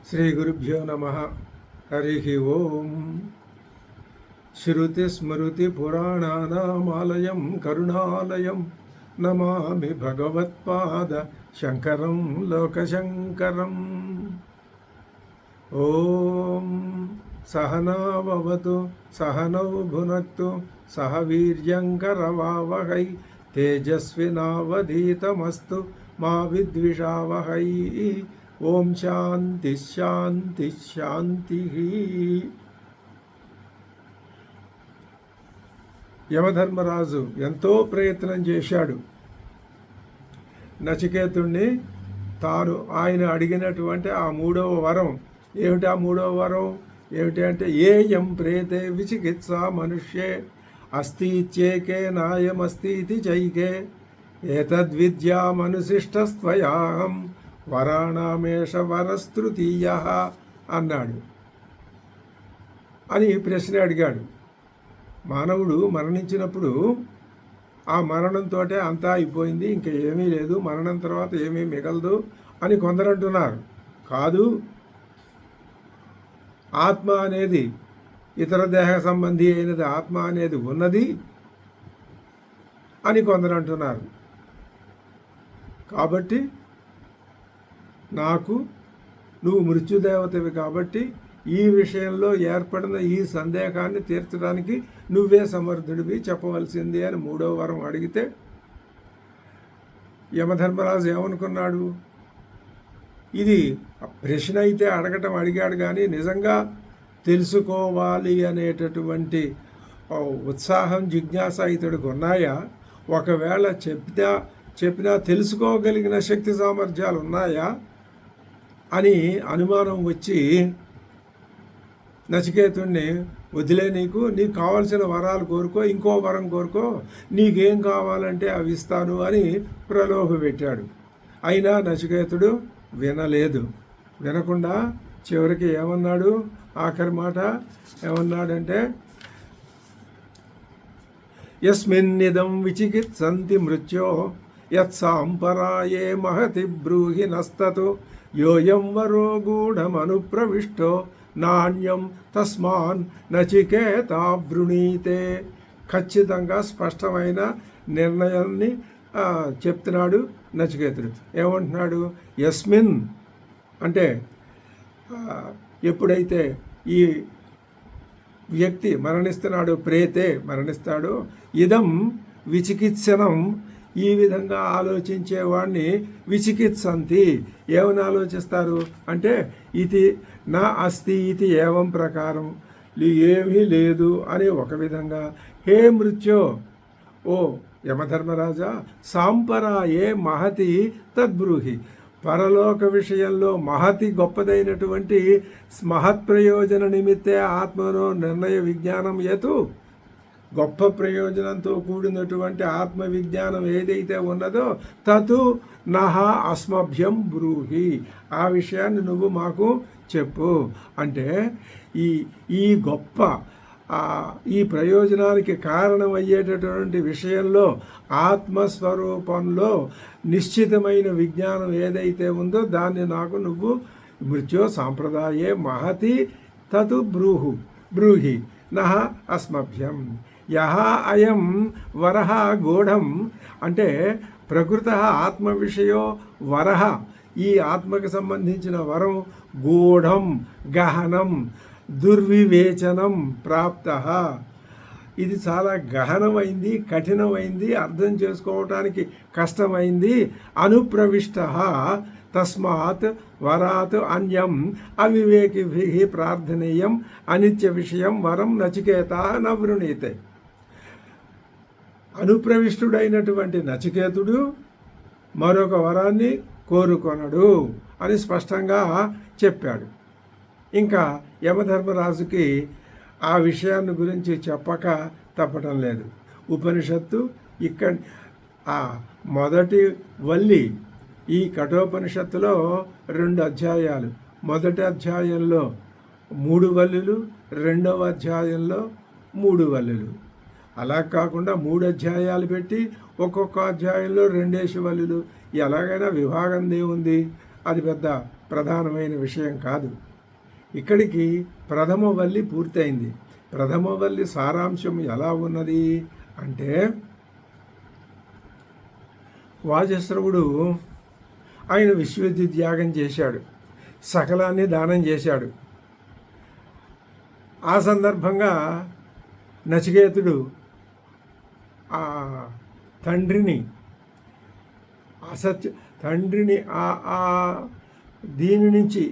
శ్రీగురుభ్యో నమః. హరి ఓం. శృతిస్మృతిపురాణానామాలయం కరుణాలయం నమామి భగవత్పాద శంకరం లోకశంకరం. ఓం సహనావవతు సహనౌ భునక్తు సహ వీర్యంకరవావహై తేజస్వినావధీతమస్తు మా విద్విషావహై. ఓం శాంతి శాంతి శాంతి. యమధర్మరాజు ఎంతో ప్రయత్నం చేశాడు. నచికేతుణ్ణి తాను ఆయన అడిగినటువంటి ఆ మూడవ వరం ఏమిటి? ఆ మూడవ వరం ఏమిటి అంటే, ఏయం ప్రేతే విచికిత్స మనుష్యే అస్తిచ్యేకే నాయమస్తి చైకే ఏతద్విద్యామనుశిష్టస్త్వయాహం వరాణామేష వరస్తృతీయ అన్నాడు. అని ప్రశ్న అడిగాడు. మానవుడు మరణించినప్పుడు ఆ మరణంతో అంతా అయిపోయింది, ఇంకా ఏమీ లేదు, మరణం తర్వాత ఏమీ మిగలదు అని కొందరు అంటున్నారు. కాదు, ఆత్మ అనేది ఇతర దేహ సంబంధి అయినది, ఆత్మ అనేది ఉన్నది అని కొందరు అంటున్నారు. కాబట్టి నాకు నువ్వు మృత్యుదేవతవి కాబట్టి ఈ విషయంలో ఏర్పడిన ఈ సందేహాన్ని తీర్చడానికి నువ్వే సమర్థుడివి, చెప్పవలసింది అని మూడవ వరం అడిగితే యమధర్మరాజు ఏమనుకున్నాడు? ఇది ప్రశ్న అయితే అడిగాడు కానీ నిజంగా తెలుసుకోవాలి అనేటటువంటి ఉత్సాహం, జిజ్ఞాస ఇతడికి ఉన్నాయా? ఒకవేళ చెప్పినా తెలుసుకోగలిగిన శక్తి సామర్థ్యాలు ఉన్నాయా అని అనుమానం వచ్చి నచికేతుణ్ణి వదిలే, నీకు కావాల్సిన వరాలు కోరుకో, ఇంకో వరం కోరుకో, నీకేం కావాలంటే అవి ఇస్తాను అని ప్రలోభ పెట్టాడు. అయినా నచికేతుడు వినలేదు. వినకుండా చివరికి ఏమన్నాడు? ఆఖరి మాట ఏమన్నాడంటే, యస్మిన్నిదం విచికిత్సంతి మృత్యో యత్సాంపరాయే మహతి బ్రూహి నస్తతు యోయం వరో గూఢమనుప్రవిష్టో నాణ్యం తస్మాన్ నచికేతా వృణీతే. ఖచ్చితంగా స్పష్టమైన నిర్ణయాన్ని చెప్తున్నాడు నచికేతుడు. ఏమంటున్నాడు? యస్మిన్ అంటే ఎప్పుడైతే ఈ వ్యక్తి మరణిస్తున్నాడు, ప్రేతే మరణిస్తాడు, ఇదం విచికిత్సనం, ఈ విధంగా ఆలోచించేవాడిని విచికిత్సంతి. ఏమని ఆలోచిస్తారు అంటే, ఇది నా అస్తి ఇది ఏవం ప్రకారం, ఏమీ లేదు అని ఒక విధంగా. హే మృత్యో, ఓ యమధర్మరాజా, సాంపరాయే మహతి తద్బ్రూహి, పరలోక విషయంలో మహతి గొప్పదైనటువంటి మహత్ ప్రయోజన నిమిత్తే ఆత్మనో నిర్ణయ విజ్ఞానం యతు, గొప్ప ప్రయోజనంతో కూడినటువంటి ఆత్మ విజ్ఞానం ఏదైతే ఉన్నదో తతు నహ అస్మభ్యం బ్రూహి, ఆ విషయాన్ని నువ్వు మాకు చెప్పు. అంటే ఈ గొప్ప ఈ ప్రయోజనానికి కారణమయ్యేటటువంటి విషయంలో ఆత్మస్వరూపంలో నిశ్చితమైన విజ్ఞానం ఏదైతే ఉందో దాన్ని నాకు నువ్వు మృత్యో సాంప్రదాయే మహతి తతు బ్రూహి నహ అస్మభ్యం. యహ అయం వరహ గూఢం అంటే ప్రకృత ఆత్మ విషయో వరహ, ఈ ఆత్మకు సంబంధించిన వరం గూఢం గహనం దుర్వివేచనం ప్రాప్త, ఇది చాలా గహనమైంది, కఠినమైంది, అర్థం చేసుకోవటానికి కష్టమైంది. అనుప్రవిష్ట తస్మాత్ వరాత్ అన్యం అవివేకిభిః ప్రార్థనీయం అనిత్య విషయం వరం నచికేత నవృణీతే. అనుప్రవిష్టుడైనటువంటి నచికేతుడు మరొక వరాన్ని కోరుకొనడు అని స్పష్టంగా చెప్పాడు. ఇంకా యమధర్మరాజుకి ఆ విషయాన్ని గురించి చెప్పక తప్పటం లేదు. ఉపనిషత్తు ఆ మొదటి వల్లి, ఈ కఠోపనిషత్తులో 2 అధ్యాయాలు. మొదటి అధ్యాయంలో 3 వల్లులు, రెండవ అధ్యాయంలో 3 వల్లులు. అలా కాకుండా 3 అధ్యాయాలు పెట్టి ఒక్కొక్క అధ్యాయంలో 2 వల్లులు. ఎలాగైనా విభాగం ఏముంది, అది పెద్ద ప్రధానమైన విషయం కాదు. ఇక్కడికి ప్రథమ వల్లి పూర్తయింది. ప్రథమ వల్లి సారాంశం ఎలా ఉన్నది అంటే, వాజశ్రవుడు ఆయన విశ్వవిద్యాగం చేశాడు, సకలాన్ని దానం చేశాడు. ఆ సందర్భంగా నచికేతుడు ఆ తండ్రిని దీని నుంచి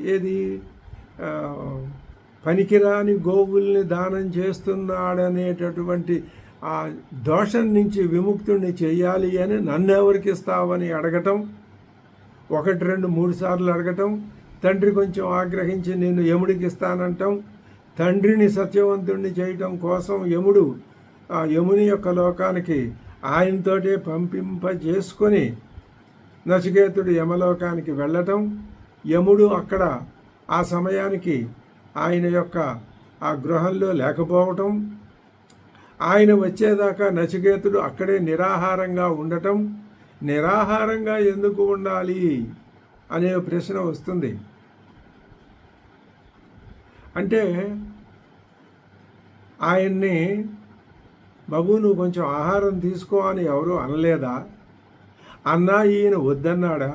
పనికిరాని గోవుల్ని దానం చేస్తున్నాడనేటటువంటి ఆ దోషం నుంచి విముక్తుడిని చేయాలి అని నన్నెవరికి ఇస్తావని అడగటం, 1, 2, 3 సార్లు అడగటం, తండ్రి కొంచెం ఆగ్రహించి నేను యముడికి ఇస్తానంటాం. తండ్రిని సత్యవంతుడిని చేయటం కోసం యముని యొక్క లోకానికి ఆయనతోటే పంపింపజేసుకొని నచికేతుడు యమలోకానికి వెళ్ళటం, యముడు అక్కడ ఆ సమయానికి ఆయన యొక్క ఆ గృహంలో లేకపోవటం, ఆయన వచ్చేదాకా నచికేతుడు అక్కడే నిరాహారంగా ఉండటం. నిరాహారంగా ఎందుకు ఉండాలి అనే ప్రశ్న వస్తుంది. అంటే ఆయన్ని బాబు నువ్వు కొంచెం ఆహారం తీసుకో అని ఎవరు అనలేదా? అన్నా ఈయన వద్దన్నాడా?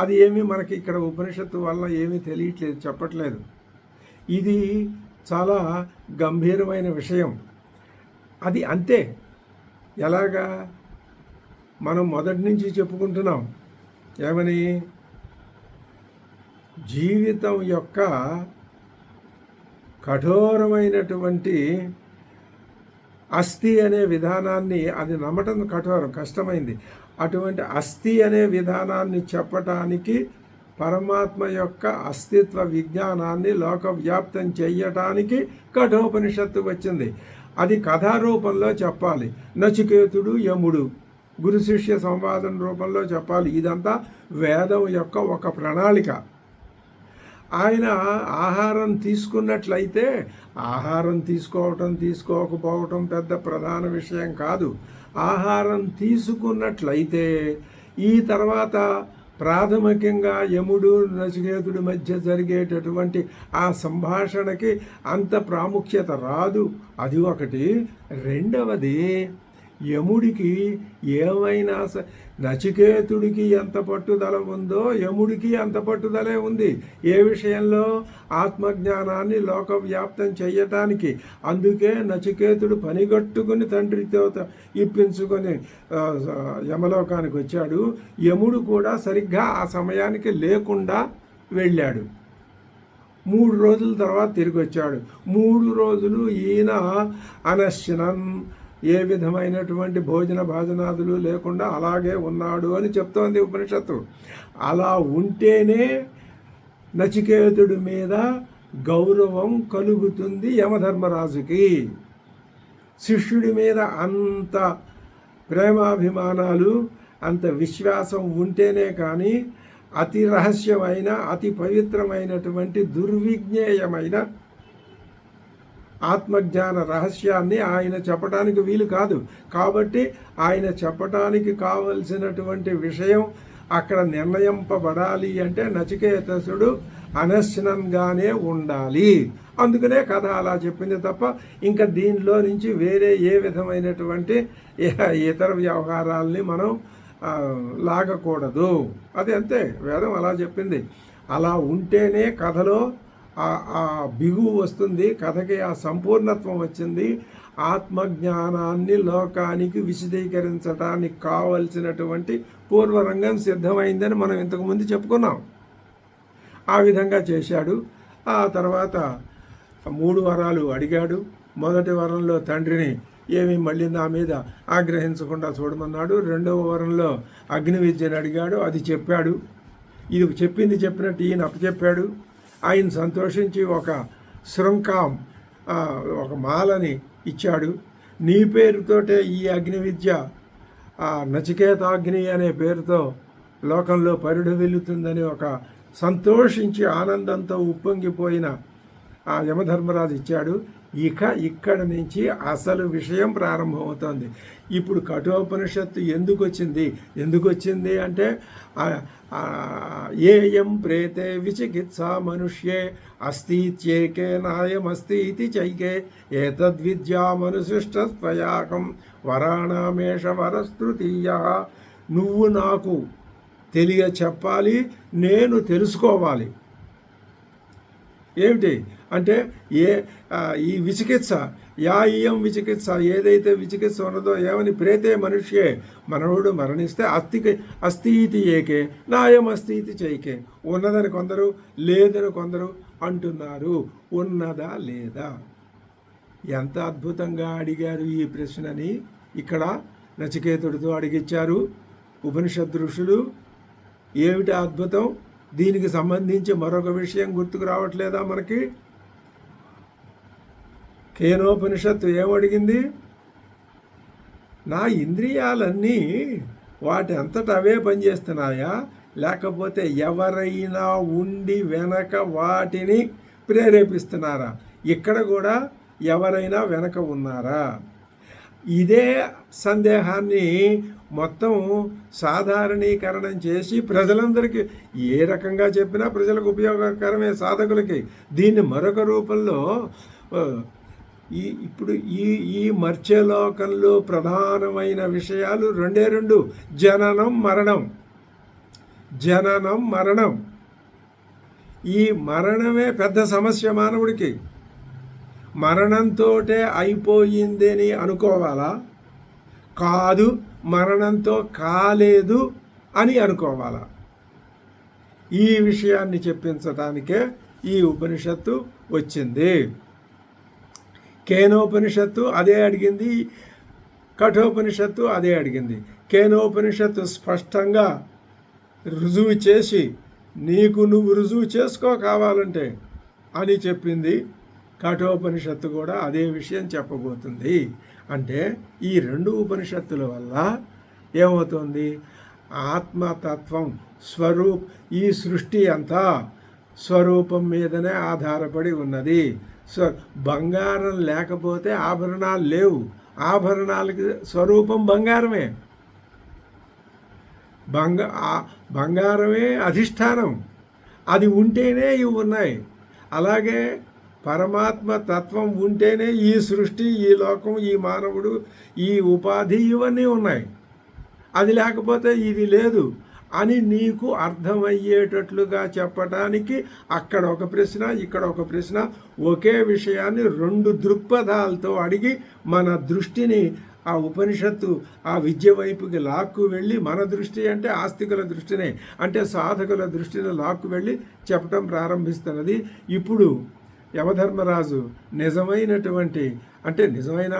అది ఏమీ మనకి ఇక్కడ ఉపనిషత్తు వల్ల ఏమీ తెలియట్లేదు, చెప్పట్లేదు. ఇది చాలా గంభీరమైన విషయం. అది అంతే. ఎలాగా మనం మొదటి నుంచి చెప్పుకుంటున్నాం ఏమని, జీవితం యొక్క కఠోరమైనటువంటి అస్థి అనే విధానాన్ని, అది నమ్మటం కష్టమైంది. అటువంటి అస్థి అనే విధానాన్ని చెప్పటానికి, పరమాత్మ యొక్క అస్తిత్వ విజ్ఞానాన్ని లోకవ్యాప్తం చెయ్యటానికి కఠోపనిషత్తు వచ్చింది. అది కథారూపంలో చెప్పాలి. నచికేతుడు యముడు గురు శిష్య సంవాదం రూపంలో చెప్పాలి. ఇదంతా వేదం యొక్క ఒక ప్రణాళిక. ఆయన ఆహారం తీసుకున్నట్లయితే, ఆహారం తీసుకోకపోవటం పెద్ద ప్రధాన విషయం కాదు. ఆహారం తీసుకున్నట్లయితే ఈ తర్వాత ప్రాథమికంగా యముడు నచికేతుడి మధ్య జరిగేటటువంటి ఆ సంభాషణకి అంత ప్రాముఖ్యత రాదు. అది ఒకటి. రెండవది, యముడికి ఏమైనా నచికేతుడికి ఎంత పట్టుదల ఉందో యముడికి అంత పట్టుదలే ఉంది. ఏ విషయంలో? ఆత్మజ్ఞానాన్ని లోకవ్యాప్తం చెయ్యటానికి. అందుకే నచికేతుడు పనిగట్టుకుని తండ్రితో ఇప్పించుకొని యమలోకానికి వచ్చాడు. యముడు కూడా సరిగ్గా ఆ సమయానికి లేకుండా వెళ్ళాడు. 3 రోజుల తర్వాత తిరిగి వచ్చాడు. 3 రోజులు ఈయన అనశ్నం, ఏ విధమైనటువంటి భోజన భాజనాదులు లేకుండా అలాగే ఉన్నాడు అని చెప్తోంది ఉపనిషత్తు. అలా ఉంటేనే నచికేతుడి మీద గౌరవం కలుగుతుంది యమధర్మరాజుకి. శిష్యుడి మీద అంత ప్రేమాభిమానాలు, అంత విశ్వాసం ఉంటేనే కానీ అతి రహస్యమైన, అతి పవిత్రమైనటువంటి, దుర్విజ్ఞేయమైన ఆత్మజ్ఞాన రహస్యాన్ని ఆయన చెప్పడానికి వీలు కాదు. కాబట్టి ఆయన చెప్పటానికి కావలసినటువంటి విషయం అక్కడ నిర్ణయింపబడాలి అంటే నచికేతసుడు అనశ్నంగానే ఉండాలి. అందుకనే కథ అలా చెప్పింది తప్ప ఇంకా దీనిలో నుంచి వేరే ఏ విధమైనటువంటి ఇతర వ్యవహారాల్ని మనం లాగకూడదు. అది అంతే, వేదం అలా చెప్పింది. అలా ఉంటేనే కథలో ఆ బిగువు వస్తుంది, కథకి ఆ సంపూర్ణత్వం వచ్చింది. ఆత్మజ్ఞానాన్ని లోకానికి విశదీకరించడానికి కావలసినటువంటి పూర్వరంగం సిద్ధమైందని మనం ఇంతకుముందు చెప్పుకున్నాం. ఆ విధంగా చేశాడు. ఆ తర్వాత 3 వరాలు అడిగాడు. మొదటి వరంలో తండ్రిని ఏమి మళ్ళీ నా మీద ఆగ్రహించకుండా చూడమన్నాడు. 2వ వరంలో అగ్ని విద్యను అడిగాడు, అది చెప్పాడు. ఇది చెప్పినట్టు ఈయన అప్పచెప్పాడు. ఆయన సంతోషించి ఒక శృంఖం, ఒక మాలని ఇచ్చాడు. నీ పేరుతోటే ఈ అగ్ని విద్య నచికేతాగ్ని అనే పేరుతో లోకంలో పరిడు వెళ్తుందని ఒక సంతోషించి ఆనందంతో ఉప్పొంగిపోయిన ఆ యమధర్మరాజు ఇచ్చాడు. ఇక్కడ నుంచి అసలు విషయం ప్రారంభమవుతుంది. ఇప్పుడు కఠోపనిషత్తు ఎందుకు వచ్చింది అంటే ఏయం ప్రేతే విచికిత్స మనుష్యే అస్తిత్యేకే నాయమస్తి ఇది చైకే ఏతద్విద్యామనుసృష్టస్త్వయాకం వరాణామేష వరస్తృతీయ. నువ్వు నాకు తెలియ చెప్పాలి, నేను తెలుసుకోవాలి. ఏమిటి అంటే ఈ విచికిత్స ఇయం విచికిత్స ఏదైతే విచికిత్స ఉన్నదో ఏమని ప్రేతే మనుష్యే మనవుడు మరణిస్తే అస్తి ఇది ఏకే నాయం అస్తి ఇది చైకే. ఉన్నదని కొందరు లేదని కొందరు అంటున్నారు. ఉన్నదా లేదా? ఎంత అద్భుతంగా అడిగారు ఈ ప్రశ్నని ఇక్కడ నచికేతుడితో అడిగిచ్చారు ఉపనిషద్ ఋషులు. ఏమిటి అద్భుతం? దీనికి సంబంధించి మరొక విషయం గుర్తుకు రావట్లేదా మనకి? కేనోపనిషత్తు ఏమడిగింది? నా ఇంద్రియాలన్నీ వాటి అంతటా అవే పనిచేస్తున్నాయా, లేకపోతే ఎవరైనా ఉండి వెనక వాటిని ప్రేరేపిస్తున్నారా? ఇక్కడ కూడా ఎవరైనా వెనక ఉన్నారా? ఇదే సందేహాన్ని మొత్తం సాధారణీకరణం చేసి ప్రజలందరికీ ఏ రకంగా చెప్పినా ప్రజలకు ఉపయోగకరమే, సాధకులకి. దీన్ని మరొక రూపంలో ఇప్పుడు ఈ మర్త్యలోకంలో ప్రధానమైన విషయాలు రెండు: జననం మరణం. ఈ మరణమే పెద్ద సమస్య మానవుడికి. మరణంతోటే అయిపోయిందని అనుకోవాలా? కాదు, మరణంతో కాలేదు అని అనుకోవాలా? ఈ విషయాన్ని చెప్పించడానికే ఈ ఉపనిషత్తు వచ్చింది. కేనోపనిషత్తు అదే అడిగింది, కఠోపనిషత్తు అదే అడిగింది. కేనోపనిషత్తు స్పష్టంగా రుజువు చేసి నువ్వు రుజువు చేసుకో కావాలంటే అని చెప్పింది. కఠోపనిషత్తు కూడా అదే విషయం చెప్పబోతుంది. అంటే ఈ రెండు ఉపనిషత్తుల వల్ల ఏమవుతుంది? ఆత్మతత్వం ఈ సృష్టి అంతా స్వరూపం మీదనే ఆధారపడి ఉన్నది. బంగారం లేకపోతే ఆభరణాలు లేవు. ఆభరణాలకి స్వరూపం బంగారమే. బంగారమే అధిష్టానం. అది ఉంటేనే ఇవి ఉన్నాయి. అలాగే పరమాత్మ తత్వం ఉంటేనే ఈ సృష్టి, ఈ లోకం, ఈ మానవుడు, ఈ ఉపాధి ఇవన్నీ ఉన్నాయి. అది లేకపోతే ఇది లేదు అని నీకు అర్థమయ్యేటట్లుగా చెప్పటానికి అక్కడ ఒక ప్రశ్న, ఇక్కడ ఒక ప్రశ్న, ఒకే విషయాన్ని రెండు దృక్పథాలతో అడిగి మన దృష్టిని ఆ ఉపనిషత్తు ఆ విద్య వైపుకి లాక్కు వెళ్ళి, మన దృష్టి అంటే ఆస్తికుల దృష్టినే, అంటే సాధకుల దృష్టిని లాక్కు వెళ్ళి చెప్పటం ప్రారంభిస్తున్నది. ఇప్పుడు యమధర్మరాజు నిజమైన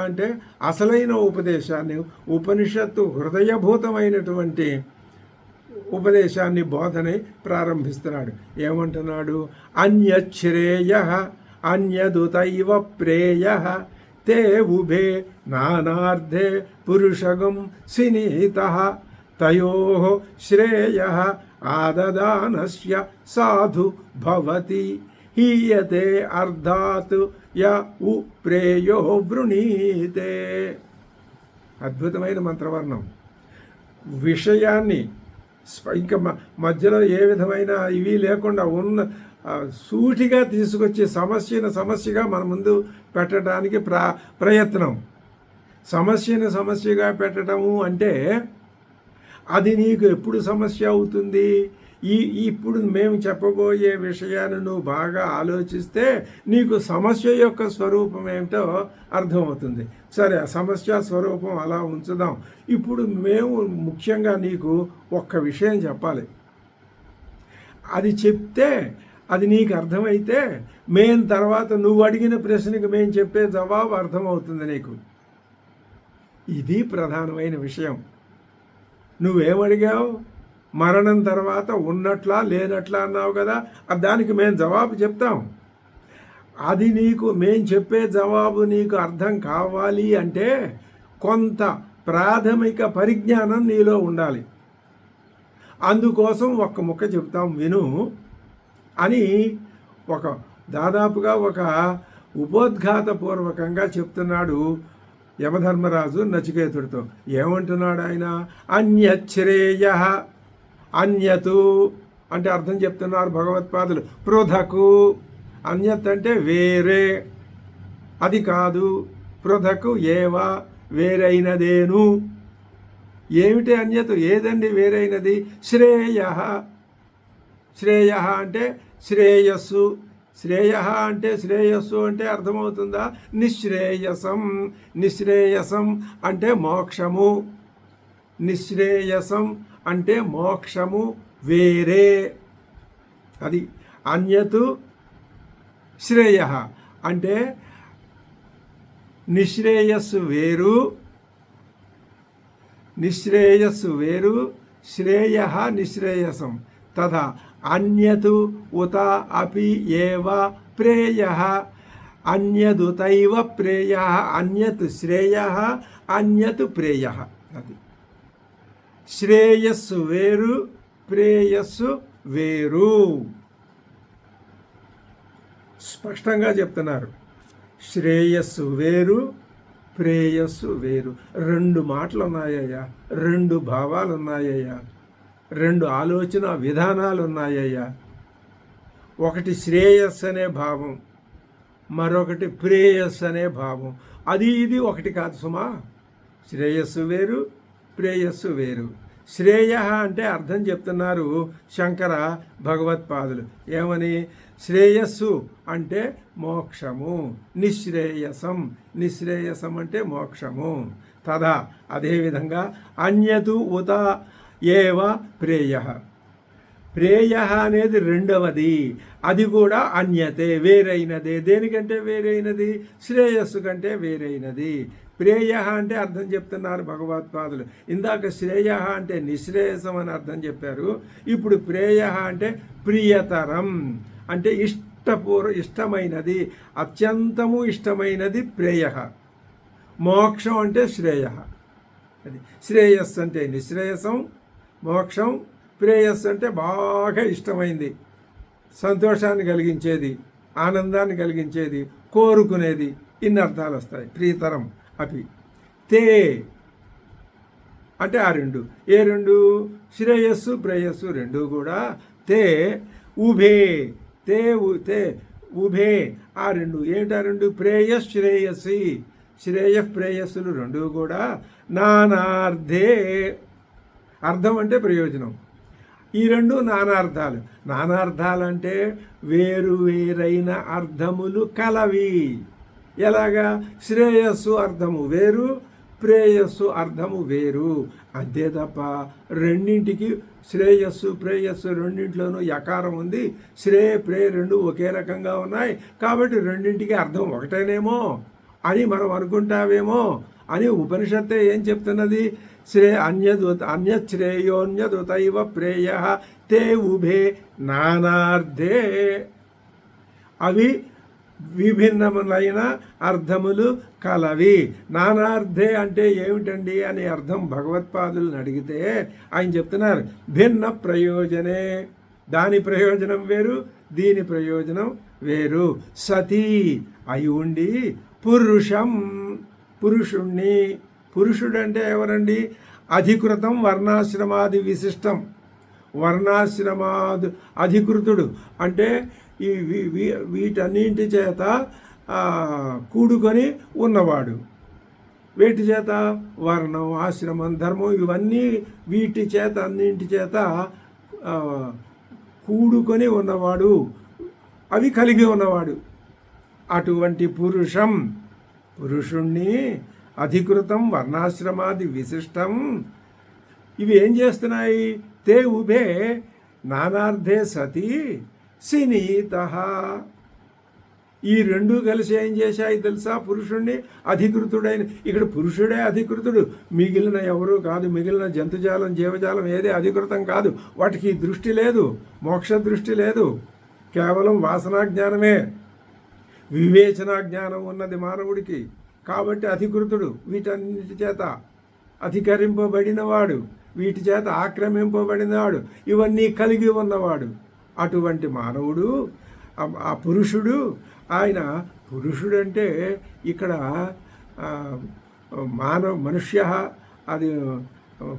అంటే అసలైన ఉపదేశాన్ని, ఉపనిషత్తు హృదయభూతమైనటువంటి ఉపదేశాన్ని, బోధనే ప్రారంభిస్తున్నాడు. ఏమంటున్నాడు? అన్యశ్రేయ అన్యదుతైవ ప్రేయ తే ఉభే నానార్థే పురుషగం సినీత తయో శ్రేయ ఆదదానస్య సాధు భవతి హీయతే అర్ధాత్ య ఉప్రేయో వృణీతే. అద్భుతమైన మంత్రవర్ణం. విషయాన్ని ఇంకా మధ్యలో ఏ విధమైన ఇవి లేకుండా ఉన్న సూటిగా తీసుకొచ్చి సమస్యగా మన ముందు పెట్టడానికి ప్రయత్నం. సమస్యగా పెట్టడము అంటే అది నీకు ఎప్పుడు సమస్య అవుతుంది? ఇప్పుడు మేము చెప్పబోయే విషయాన్ని నువ్వు బాగా ఆలోచిస్తే నీకు సమస్య యొక్క స్వరూపం ఏమిటో అర్థమవుతుంది. సరే, ఆ సమస్య స్వరూపం అలా ఉంచుదాం. ఇప్పుడు మేము ముఖ్యంగా నీకు ఒక్క విషయం చెప్పాలి. అది చెప్తే, అది నీకు అర్థమైతే మేము తర్వాత నువ్వు అడిగిన ప్రశ్నకి మేము చెప్పే జవాబు అర్థమవుతుంది నీకు. ఇది ప్రధానమైన విషయం. నువ్వేమడిగావు? మరణం తర్వాత ఉన్నట్లా లేనట్లా అన్నావు కదా. దానికి మేము జవాబు చెప్తాం. అది మేము చెప్పే జవాబు నీకు అర్థం కావాలి అంటే కొంత ప్రాథమిక పరిజ్ఞానం నీలో ఉండాలి. అందుకోసం ఒక్క ముక్క చెప్తాం విను అని దాదాపుగా ఉపోద్ఘాతపూర్వకంగా చెప్తున్నాడు యమధర్మరాజు నచికేతుడితో. ఏమంటున్నాడు ఆయన? అన్యశ్రేయ, అన్యతు అంటే అర్థం చెప్తున్నారు భగవత్పాదులు. పృథకు, అన్యత్ అంటే వేరే, అది కాదు. పృథకు ఏవ, వేరైనదేను. ఏమిటి అన్యతు? ఏదండి వేరైనది? శ్రేయ, శ్రేయ అంటే శ్రేయస్సు. శ్రేయ అంటే శ్రేయస్సు అంటే అర్థమవుతుందా? నిశ్రేయసం, నిశ్రేయసం అంటే మోక్షము. నిశ్రేయసం అంటే మోక్షము వేరే, అది. అన్యతు శ్రేయ అంటే నిశ్రేయస్సు వేరు, నిశ్రేయస్సు వేరు, శ్రేయ నిశ్రేయసం. తథా అన్యతు ఉత అపి ఏవ ప్రేయ, అన్యదుతైవ ప్రేయ. అన్యత్ శ్రేయ, అన్యత్ ప్రేయ. అది శ్రేయస్సు వేరు, ప్రేయస్సు వేరు. స్పష్టంగా చెప్తున్నారు. శ్రేయస్సు వేరు, ప్రేయస్సు వేరు. రెండు మాటలు ఉన్నాయ్యా, రెండు భావాలు ఉన్నాయ్యా, రెండు ఆలోచన విధానాలు ఉన్నాయ్యా. ఒకటి శ్రేయస్సు అనే భావం, మరొకటి ప్రేయస్సు అనే భావం. అది ఇది ఒకటి కాదు సుమా. శ్రేయస్సు వేరు, ప్రేయస్సు వేరు. శ్రేయ అంటే అర్థం చెప్తున్నారు శంకర భగవత్పాదులు. ఏమని? శ్రేయస్సు అంటే మోక్షము, నిశ్రేయసం, నిశ్రేయసం అంటే మోక్షము. తదా అదేవిధంగా అన్యతు ఉత ఏవ ప్రేయ. ప్రేయ అనేది రెండవది, అది కూడా అన్యతే, వేరైనదే. దేనికంటే వేరైనది? శ్రేయస్సు కంటే వేరైనది. ప్రేయ అంటే అర్థం చెప్తున్నారు భగవత్పాదులు. ఇందాక శ్రేయ అంటే నిశ్రేయసం అని అర్థం చెప్పారు. ఇప్పుడు ప్రేయ అంటే ప్రియతరం, అంటే ఇష్టమైనది, అత్యంతము ఇష్టమైనది ప్రేయ. మోక్షం అంటే శ్రేయ. అది శ్రేయస్సు అంటే నిశ్రేయసం, మోక్షం. ప్రేయస్సు అంటే బాగా ఇష్టమైంది, సంతోషాన్ని కలిగించేది, ఆనందాన్ని కలిగించేది, కోరుకునేది. ఇన్ని అర్థాలు వస్తాయి. ప్రియతరం అపి. తే అంటే ఆ రెండు. ఏ రెండు? శ్రేయస్సు ప్రేయస్సు రెండు కూడా. తే ఉభే, తే ఉభే ఆ రెండు. ఏమిటా రెండు? ప్రేయస్ శ్రేయస్సి, శ్రేయ ప్రేయస్సులు రెండు కూడా నానార్థే. అర్థం అంటే ప్రయోజనం. ఈ రెండు నానార్థాలు. నానార్థాలంటే వేరు వేరైన అర్థములు కలవి. ఎలాగా? శ్రేయస్సు అర్థము వేరు, ప్రేయస్సు అర్థము వేరు. అంతే తప్ప రెండింటికి శ్రేయస్సు ప్రేయస్సు రెండింటిలోనూ యకారం ఉంది. ప్రే రెండు ఒకే రకంగా ఉన్నాయి కాబట్టి రెండింటికి అర్థం ఒకటేనేమో అని మనం అనుకుంటావేమో అని ఉపనిషత్తే ఏం చెప్తున్నది? అన్యశ్రేయోన్యదుతైవ ప్రేయ తే ఉభే నానార్థే. అవి విభిన్నములైన అర్థములు కలవి. నానార్థే అంటే ఏమిటండి అని అర్థం భగవత్పాదులను అడిగితే ఆయన చెప్తున్నారు, భిన్న ప్రయోజనే. దాని ప్రయోజనం వేరు, దీని ప్రయోజనం వేరు. సతీ అయి ఉండి పురుషం, పురుషుణ్ణి. పురుషుడంటే ఎవరండి? అధికృతం వర్ణాశ్రమాది విశిష్టం. వర్ణాశ్రమాది అధికృతుడు అంటే ఈ వీటన్నింటి చేత కూడుకొని ఉన్నవాడు. వీటి చేత వర్ణం, ఆశ్రమం, ధర్మం ఇవన్నీ వీటి చేత అన్నింటి చేత కూడుకొని ఉన్నవాడు, అవి కలిగి ఉన్నవాడు. అటువంటి పురుషం, పురుషుణ్ణి అధికృతం వర్ణాశ్రమాది విశిష్టం. ఇవి ఏం చేస్తున్నాయి? తే ఉభే నానార్థే సతి సినీత. ఈ రెండు కలిసి ఏం చేశాయి తెలుసా? పురుషుణ్ణి అధికృతుడైన, ఇక్కడ పురుషుడే అధికృతుడు, మిగిలిన ఎవరూ కాదు. మిగిలిన జంతుజాలం జీవజాలం ఏదే అధికృతం కాదు. వాటికి దృష్టి లేదు, మోక్ష దృష్టి లేదు, కేవలం వాసనా జ్ఞానమే, వివేచనా జ్ఞానం ఉన్నది మానవుడికి. కాబట్టి అధికృతుడు, వీటన్నిటి చేత అధికరింపబడినవాడు, వీటి చేత ఆక్రమింపబడినవాడు, ఇవన్నీ కలిగి ఉన్నవాడు. అటువంటి మానవుడు, ఆ పురుషుడు, ఆయన పురుషుడంటే ఇక్కడ మనుష్య అది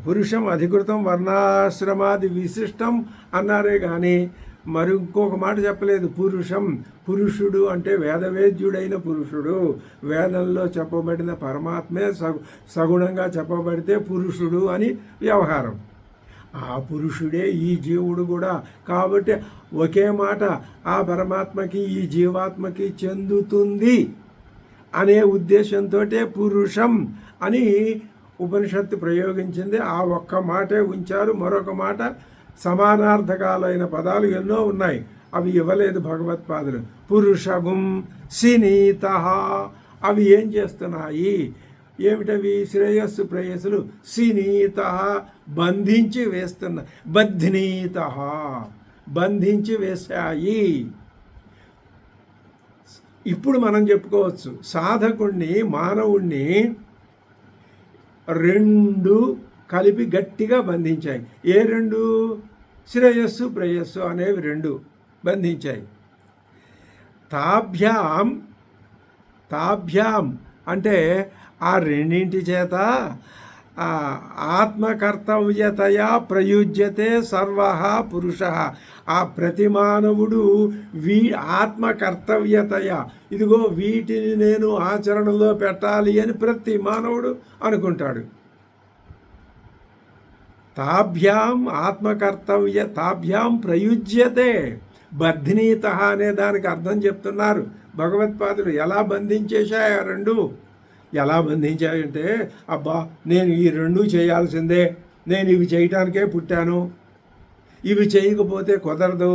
పురుషం అధికృతం వర్ణాశ్రమాది విశిష్టం అన్నారే కానీ మరి ఇంకొక మాట చెప్పలేదు. పురుషుడు అంటే వేదవేద్యుడైన పురుషుడు, వేదంలో చెప్పబడిన పరమాత్మే సగుణంగా చెప్పబడితే పురుషుడు అని వ్యవహారం. ఆ పురుషుడే ఈ జీవుడు కూడా. కాబట్టి ఒకే మాట ఆ పరమాత్మకి ఈ జీవాత్మకి చెందుతుంది అనే ఉద్దేశంతో పురుషం అని ఉపనిషత్తు ప్రయోగించింది. ఆ ఒక్క మాటే ఉంచారు. మరొక మాట సమానార్థకాలైన పదాలు ఎన్నో ఉన్నాయి, అవి ఇవ్వలేదు భగవత్పాదులు. పురుషగుం సినీత, అవి ఏం చేస్తున్నాయి? ఏమిటవి? శ్రేయస్సు ప్రేయస్సులు. సినీత, బంధించి వేస్తున్నా. బధ్నీత, బంధించి వేశాయి. ఇప్పుడు మనం చెప్పుకోవచ్చు, సాధకుణ్ణి మానవుణ్ణి రెండు కలిపి గట్టిగా బంధించాయి. ఏ రెండు? శ్రేయస్సు ప్రేయస్సు అనేవి రెండు బంధించాయి. తాభ్యాం అంటే ఆ రెండింటి చేత ఆత్మకర్తవ్యతయా ప్రయుజ్యతే సర్వ పురుష. ఆ ప్రతి మానవుడు ఆత్మకర్తవ్యతయ, ఇదిగో వీటిని నేను ఆచరణలో పెట్టాలి అని ప్రతి మానవుడు అనుకుంటాడు. తాభ్యాం ప్రయుజ్యతే. బధ్నీత అనే దానికి అర్థం చెప్తున్నారు భగవత్పాదులు. ఎలా బంధించేశాయి ఆ రెండు? ఎలా బంధించాయంటే, అబ్బా నేను ఈ రెండు చేయాల్సిందే, నేను ఇవి చేయటానికే పుట్టాను, ఇవి చేయకపోతే కుదరదు,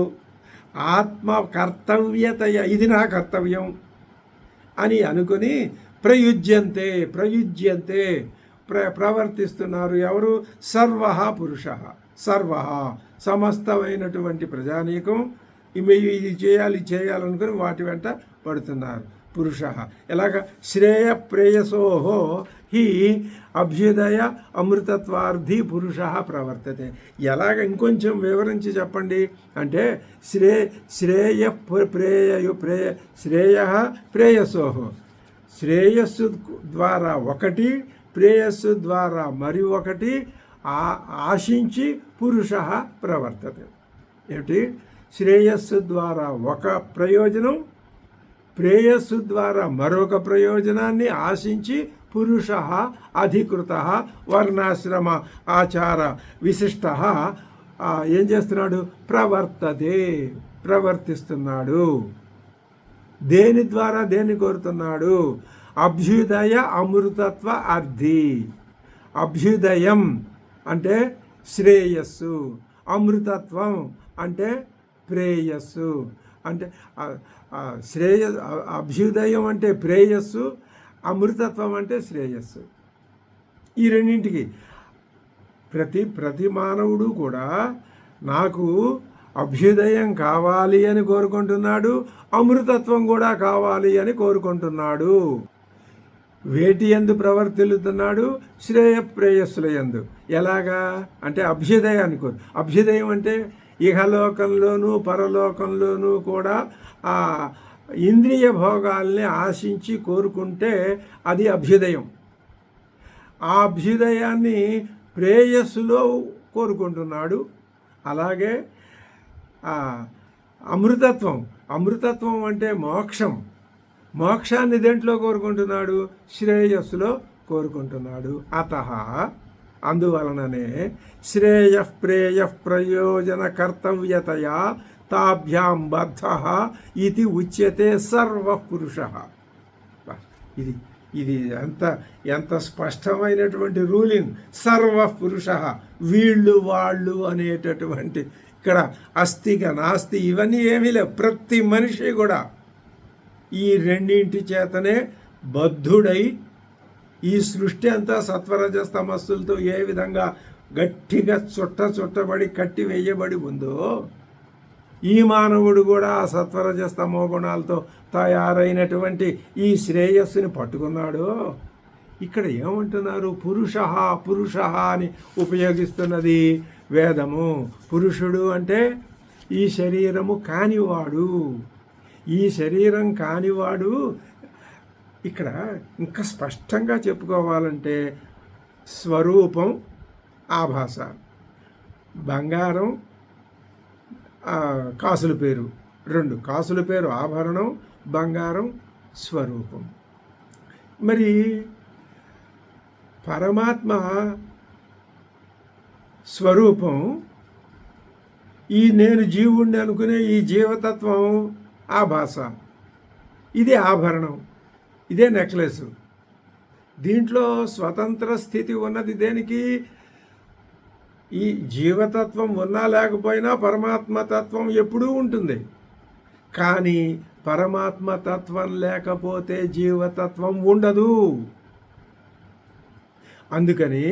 ఆత్మ కర్తవ్యతయ, ఇది నా కర్తవ్యం అని అనుకుని ప్రయుజ్యంతే ప్రవర్తిస్తున్నారు. ఎవరు? సర్వ పురుష. సమస్తమైనటువంటి ప్రజానీకం ఇది చేయాలనుకుని వాటి వెంట పడుతున్నారు. పురుష ఎలాగ? శ్రేయ ప్రేయసోహో హి అభ్యుదయ అమృతత్వార్థి పురుష ప్రవర్తతే. ఎలాగ? ఇంకొంచెం వివరించి చెప్పండి అంటే, శ్రేయ ప్రేయసోహో, శ్రేయస్సు ద్వారా ఒకటి, ప్రేయస్సు ద్వారా మరి ఒకటి ఆశించి పురుష ప్రవర్తతే. ఏమిటి? శ్రేయస్సు ద్వారా ఒక ప్రయోజనం, ప్రేయస్సు ద్వారా మరొక ప్రయోజనాన్ని ఆశించి పురుష అధికృత వర్ణాశ్రమ ఆచార విశిష్ట ఏం చేస్తున్నాడు? ప్రవర్తిస్తున్నాడు. దేని ద్వారా దేన్ని కోరుతున్నాడు? అభ్యుదయ అమృతత్వ అర్థి. అభ్యుదయం అంటే శ్రేయస్సు, అమృతత్వం అంటే ప్రేయస్సు. అంటే అభ్యుదయం అంటే ప్రేయస్సు, అమృతత్వం అంటే శ్రేయస్సు. ఈ రెండింటికి ప్రతి మానవుడు కూడా నాకు అభ్యుదయం కావాలి అని కోరుకుంటున్నాడు, అమృతత్వం కూడా కావాలి అని కోరుకుంటున్నాడు. వేటి యందు ప్రవర్తిల్లుతున్నాడు? శ్రేయ ప్రేయస్సుల యందు. ఎలాగా అంటే అభ్యుదయాన్ని అభ్యుదయం అంటే ఇహలోకంలోనూ పరలోకంలోనూ కూడా ఆ ఇంద్రియ భోగాల్ని ఆశించి కోరుకుంటే అది అభ్యుదయం. ఆ అభ్యుదయాన్ని ప్రేయస్సులో కోరుకుంటున్నాడు. అలాగే అమృతత్వం అంటే మోక్షాన్ని దేంట్లో కోరుకుంటున్నాడు? శ్రేయస్సులో కోరుకుంటున్నాడు. అందువలననే శ్రేయ ప్రేయ ప్రయోజన కర్తవ్యతయా తాభ్యాం బద్ధ ఇది ఉచ్యతే సర్వ పురుష. ఇది ఎంత స్పష్టమైనటువంటి రూలింగ్. సర్వ పురుష, వీళ్ళు వాళ్ళు అనేటటువంటి, ఇక్కడ అస్థిక నాస్తి ఇవన్నీ ఏమీ లేవు. ప్రతి మనిషి కూడా ఈ రెండింటి చేతనే బద్ధుడై, ఈ సృష్టి అంతా సత్వరజస్తమస్సులతో ఏ విధంగా గట్టిగా చుట్టబడి కట్టి వేయబడి ఉందో, ఈ మానవుడు కూడా ఆ సత్వరజస్తమో గుణాలతో తయారైనటువంటి ఈ శ్రేయస్సుని పట్టుకున్నాడు. ఇక్కడ ఏమంటున్నారు? పురుష అని ఉపయోగిస్తున్నది వేదము. పురుషుడు అంటే ఈ శరీరము కానివాడు, ఈ శరీరం కానివాడు ఇక్కడ ఇంకా స్పష్టంగా చెప్పుకోవాలంటే స్వరూపం ఆభాస, బంగారం కాసుల పేరు, రెండు కాసుల పేరు ఆభరణం, బంగారం స్వరూపం. మరి పరమాత్మ స్వరూపం, ఈ నేను జీవుణ్ణి అనుకునే ఈ జీవతత్వం ఆభాస, ఇదే ఆభరణం, ఇదే నెక్లెస్. దీంట్లో స్వతంత్ర స్థితి ఉన్నది దేనికి? ఈ జీవతత్వం ఉన్నా లేకపోయినా పరమాత్మతత్వం ఎప్పుడూ ఉంటుంది. కానీ పరమాత్మతత్వం లేకపోతే జీవతత్వం ఉండదు. అందుకని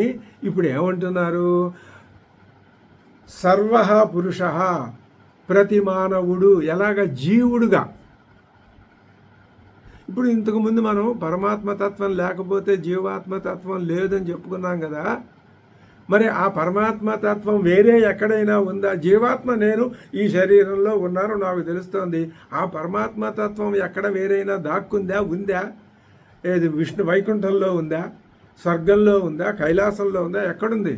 ఇప్పుడు ఏమంటున్నారు? సర్వ పురుష, ప్రతి మానవుడు ఎలాగ జీవుడుగా. ఇప్పుడు ఇంతకుముందు మనం పరమాత్మతత్వం లేకపోతే జీవాత్మతత్వం లేదని చెప్పుకున్నాం కదా. మరి ఆ పరమాత్మతత్వం వేరే ఎక్కడైనా ఉందా? జీవాత్మ నేను ఈ శరీరంలో ఉన్నాను నాకు తెలుస్తోంది. ఆ పరమాత్మతత్వం ఎక్కడ వేరైనా దాక్కుందా? ఉందా? ఏది విష్ణు వైకుంఠంలో ఉందా? స్వర్గంలో ఉందా? కైలాసంలో ఉందా? ఎక్కడుంది?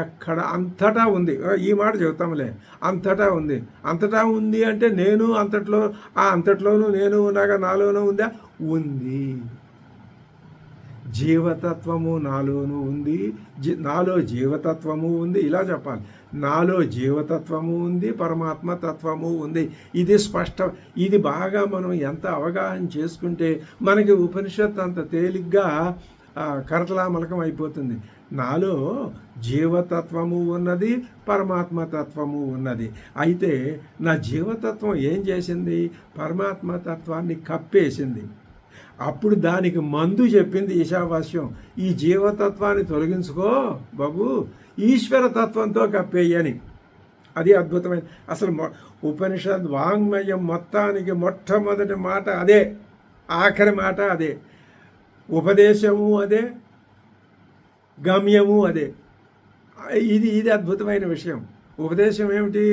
ఎక్కడ? అంతటా ఉంది. ఈ మాట చెబుతాంలే, అంతటా ఉంది. అంతటా ఉంది అంటే నేను అంతట్లో, ఆ అంతట్లోనూ నేను ఉన్నాగా నాలోనూ ఉందా? ఉంది. జీవతత్వము నాలోనూ ఉంది, నాలో జీవతత్వము ఉంది. ఇలా చెప్పాలి, నాలో జీవతత్వము ఉంది, పరమాత్మ తత్వము ఉంది. ఇది స్పష్టం. ఇది బాగా మనం ఎంత అవగాహన చేసుకుంటే మనకి ఉపనిషత్తు అంత తేలిగ్గా కరతలామలకం అయిపోతుంది. నాలో జీవతత్వము ఉన్నది, పరమాత్మతత్వము ఉన్నది. అయితే నా జీవతత్వం ఏం చేసింది? పరమాత్మతత్వాన్ని కప్పేసింది. అప్పుడు దానికి మందు చెప్పింది ఈశావాస్యం, ఈ జీవతత్వాన్ని తొలగించుకో బాబు, ఈశ్వరతత్వంతో కప్పేయని. అది అద్భుతమైన, అసలు ఉపనిషద్ వాంగ్మయం మొత్తానికి మొట్టమొదటి మాట అదే, ఆఖరి మాట అదే, ఉపదేశము అదే, గమ్యము అదే. ఇది అద్భుతమైన విషయం. ఉపదేశం ఏమిటి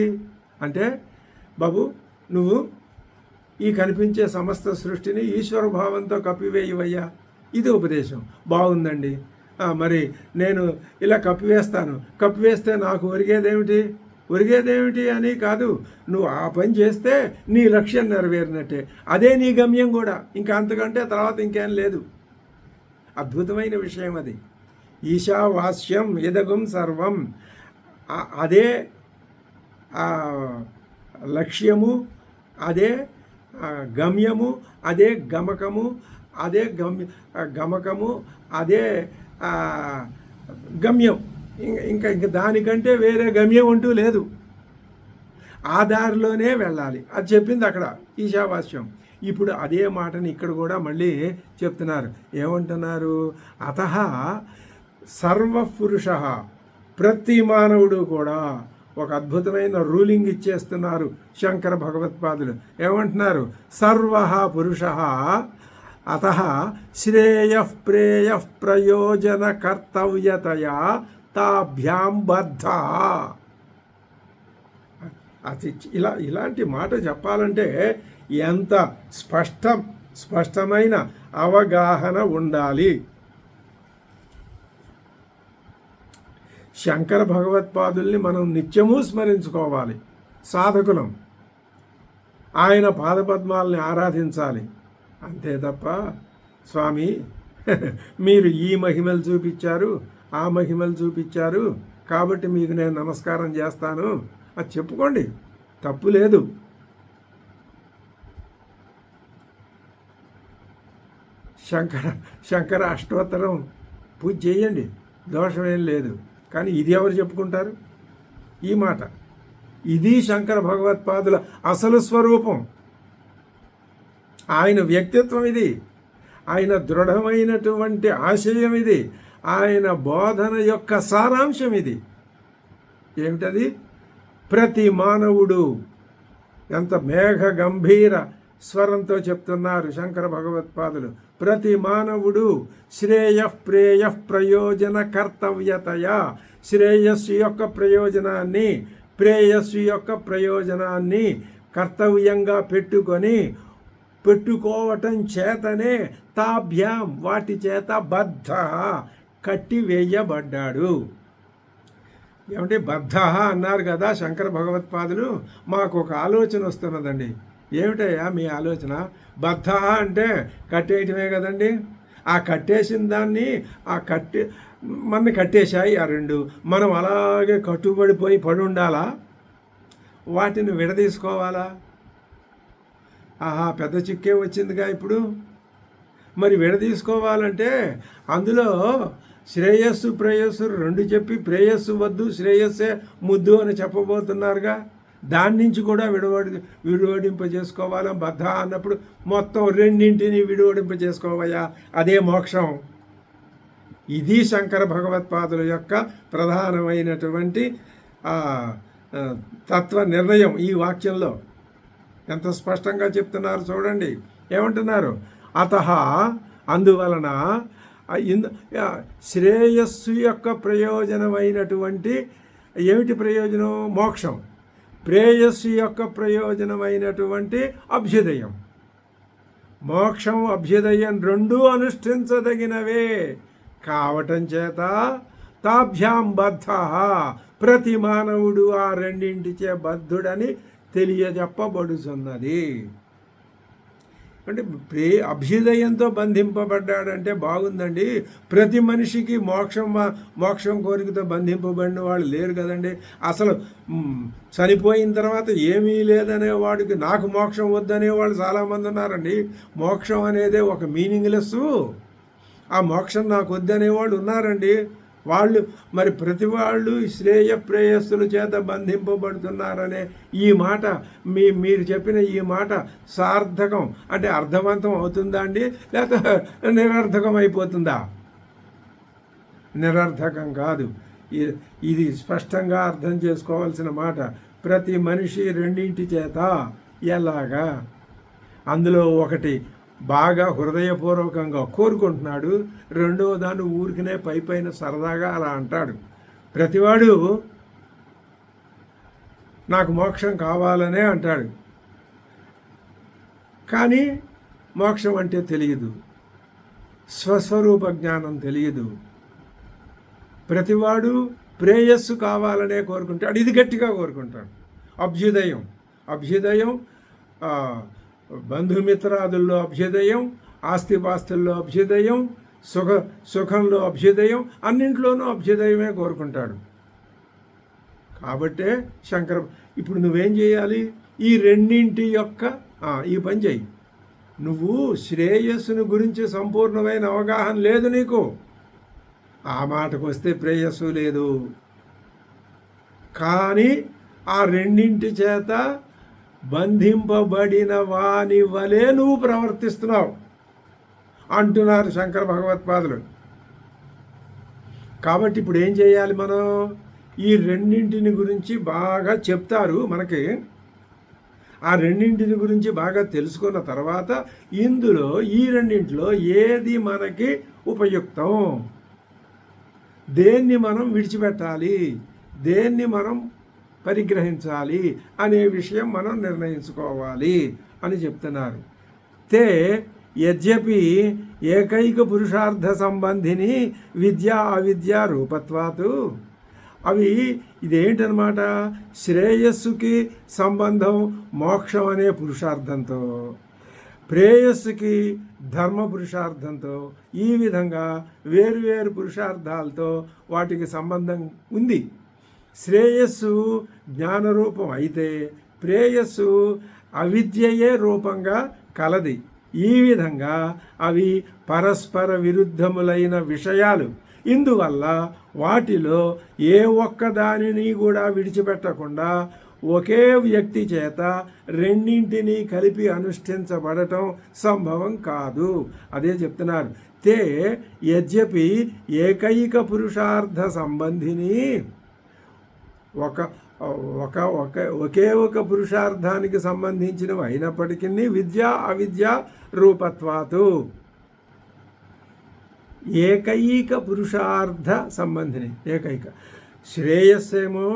అంటే, బాబు నువ్వు ఈ కనిపించే సమస్త సృష్టిని ఈశ్వర భావంతో కప్పివేయవయ్యా. ఇది ఉపదేశం. బాగుందండి, మరి నేను ఇలా కప్పివేస్తే నాకు ఒరిగేదేమిటి అని కాదు. నువ్వు ఆ పని చేస్తే నీ లక్ష్యం నెరవేరినట్టే, అదే నీ గమ్యం కూడా. ఇంకా అంతకంటే తర్వాత ఇంకేం లేదు. అద్భుతమైన విషయం అది. ఈశావాస్యం ఇదగం సర్వం, అదే లక్ష్యము, అదే గమ్యము, అదే గమకము, అదే గమకము, అదే గమ్యం. ఇంకా దానికంటే వేరే గమ్యం అంటూ లేదు. ఆ దారిలోనే వెళ్ళాలి. అది చెప్పింది అక్కడ ఈశావాస్యం. ఇప్పుడు అదే మాటని ఇక్కడ కూడా మళ్ళీ చెప్తున్నారు. ఏమంటున్నారు? అతః సర్వపురుష, ప్రతి మానవుడు కూడా ఒక అద్భుతమైన రూలింగ్ ఇచ్చేస్తున్నారు శంకర భగవత్పాదులు. ఏమంటున్నారు? సర్వ పురుష అతః శ్రేయః ప్రేయః ప్రయోజన కర్తవ్యతయా తాభ్యాం బద్ధ. అది ఇలాంటి మాట చెప్పాలంటే ఎంత స్పష్టమైన అవగాహన ఉండాలి. శంకర భగవత్పాదుల్ని మనం నిత్యము స్మరించుకోవాలి. సాధకులం, ఆయన పాదపద్మాలని ఆరాధించాలి. అంతే తప్ప స్వామి మీరు ఈ మహిమలు చూపించారు, ఆ మహిమలు చూపించారు కాబట్టి మీకు నేను నమస్కారం చేస్తాను అది చెప్పుకోండి, తప్పు లేదు. శంకర అష్టోత్తరం పూజ చేయండి, దోషమేం లేదు. కానీ ఇది ఎవరు చెప్పుకుంటారు? ఈ మాట ఇది శంకర భగవత్పాదుల అసలు స్వరూపం. ఆయన వ్యక్తిత్వం ఇది, ఆయన దృఢమైనటువంటి ఆశయం ఇది, ఆయన బోధన యొక్క సారాంశం ఇది. ఏమిటది? ప్రతి మానవుడు, ఎంత మేఘ గంభీర స్వరంతో చెప్తున్నారు శంకర భగవత్పాదులు. ప్రతి మానవుడు శ్రేయః ప్రేయః ప్రయోజన కర్తవ్యతయా, శ్రేయస్సు యొక్క ప్రయోజనాన్ని, ప్రేయస్సు యొక్క ప్రయోజనాన్ని కర్తవ్యంగా పెట్టుకొని పెట్టుకోవటం చేతనే తాభ్యాం వాటి చేత బద్ధ కట్టివేయబడ్డాడు. ఏమంటే బద్ధ అన్నారు కదా శంకర భగవత్పాదులు. మాకు ఒక ఆలోచన వస్తున్నదండి. ఏమిటయ్యా మీ ఆలోచన? బద్ధ అంటే కట్టేయటమే కదండి. ఆ కట్టేసిన దాన్ని మన కట్టేశాయి ఆ రెండు, మనం అలాగే కట్టుబడిపోయి పడి ఉండాలా? వాటిని విడదీసుకోవాలా? ఆహా, పెద్ద చిక్కే వచ్చిందిగా ఇప్పుడు. మరి విడదీసుకోవాలంటే అందులో శ్రేయస్సు ప్రేయస్సు రెండు చెప్పి ప్రేయస్సు వద్దు శ్రేయస్సే ముద్దు అని చెప్పబోతున్నారుగా. దాని నుంచి కూడా విడివడింప చేసుకోవాలా? బద్ధ అన్నప్పుడు మొత్తం రెండింటిని విడివడింప చేసుకోవయ్యా, అదే మోక్షం. ఇది శంకర భగవత్పాదుల యొక్క ప్రధానమైనటువంటి తత్వ నిర్ణయం ఈ వాక్యంలో. ఎంత స్పష్టంగా చెప్తున్నారు చూడండి. ఏమంటున్నారు? అతః అందువలన శ్రేయస్సు యొక్క ప్రయోజనమైనటువంటి ఏమిటి ప్రయోజనం? మోక్షం. ప్రేయస్సు యొక్క ప్రయోజనమైనటువంటి అభ్యుదయం. మోక్షం అభ్యుదయం రెండూ అనుష్ఠించదగినవే కావటం చేత తాభ్యాం బద్ధ ప్రతి మానవుడు ఆ రెండింటిచే బద్ధుడని తెలియజెప్పబడుతున్నది. అంటే అభ్యుదయంతో బంధింపబడ్డాడంటే బాగుందండి. ప్రతి మనిషికి మోక్షం కోరికతో బంధింపబడిన వాళ్ళు లేరు కదండి. అసలు చనిపోయిన తర్వాత ఏమీ లేదనేవాడికి నాకు మోక్షం వద్దనేవాళ్ళు చాలామంది ఉన్నారండి. మోక్షం అనేదే ఒక మీనింగ్లెస్. ఆ మోక్షం నాకు వద్దనేవాళ్ళు ఉన్నారండి. వాళ్ళు మరి ప్రతి వాళ్ళు శ్రేయ ప్రేయస్సుల చేత బంధింపబడుతున్నారనే ఈ మాట మీరు చెప్పిన ఈ మాట సార్థకం అంటే అర్థవంతం అవుతుందా అండి, లేకపోతే నిరర్థకం అయిపోతుందా? నిరర్థకం కాదు. ఇది స్పష్టంగా అర్థం చేసుకోవాల్సిన మాట. ప్రతి మనిషి రెండింటి చేత ఎలాగా, అందులో ఒకటి బాగా హృదయపూర్వకంగా కోరుకుంటున్నాడు, రెండవ దాన్ని ఊరికినే పైన సరదాగా అలా అంటాడు. ప్రతివాడు నాకు మోక్షం కావాలనే అంటాడు, కానీ మోక్షం అంటే తెలియదు, స్వస్వరూప జ్ఞానం తెలియదు. ప్రతివాడు ప్రేయస్సు కావాలనే కోరుకుంటాడు, ఇది గట్టిగా కోరుకుంటాడు. అభ్యుదయం బంధుమిత్రాదుల్లో అభ్యుదయం, ఆస్తిపాస్తుల్లో అభ్యుదయం, సుఖంలో అభ్యుదయం, అన్నింట్లోనూ అభ్యుదయమే కోరుకుంటాడు. కాబట్టే ఇప్పుడు నువ్వేం చేయాలి? ఈ రెండింటి యొక్క ఈ పని చేయి. నువ్వు శ్రేయస్సును గురించి సంపూర్ణమైన అవగాహన లేదు నీకు. ఆ మాటకు వస్తే ప్రేయస్సు లేదు, కానీ ఆ రెండింటి చేత బంధింపబడిన వాని వలె నువ్వు ప్రవర్తిస్తున్నావు అంటున్నారు శంకర భగవత్పాదులు. కాబట్టి ఇప్పుడు ఏం చేయాలి మనం? ఈ రెండింటిని గురించి బాగా చెప్తారు మనకి. ఆ రెండింటిని గురించి బాగా తెలుసుకున్న తర్వాత ఈ రెండింటిలో ఏది మనకి ఉపయుక్తం, దేన్ని మనం విడిచిపెట్టాలి, దేన్ని మనం పరిగ్రహించాలి అనే విషయం మనం నిర్ణయించుకోవాలి అని చెప్తున్నారు. యద్యపి ఏకైక పురుషార్థ సంబంధిని విద్యా అవిద్యా రూపత్వాతు, అవి ఇదేంటనమాట? శ్రేయస్సుకి సంబంధం మోక్షం అనే పురుషార్థంతో, ప్రేయస్సుకి ధర్మ పురుషార్థంతో, ఈ విధంగా వేరువేరు పురుషార్థాలతో వాటికి సంబంధం ఉంది. శ్రేయస్సు జ్ఞానరూపం అయితే ప్రేయస్సు అవిద్యయే రూపంగా కలది. ఈ విధంగా అవి పరస్పర విరుద్ధములైన విషయాలు. ఇందువల్ల వాటిలో ఏ ఒక్కదానిని కూడా విడిచిపెట్టకుండా ఒకే వ్యక్తి చేత రెండింటినీ కలిపి అనుష్ఠించబడటం సంభవం కాదు. అదే చెప్తున్నారు. యద్యపి ఏకైక పురుషార్థ సంబంధిని ఒకే ఒక పురుషార్థానికి సంబంధించినవి అయినప్పటికీ విద్యా అవిద్యా రూపత్వాతు, ఏకైక పురుషార్థ సంబంధిని. ఏకైక శ్రేయస్సేమో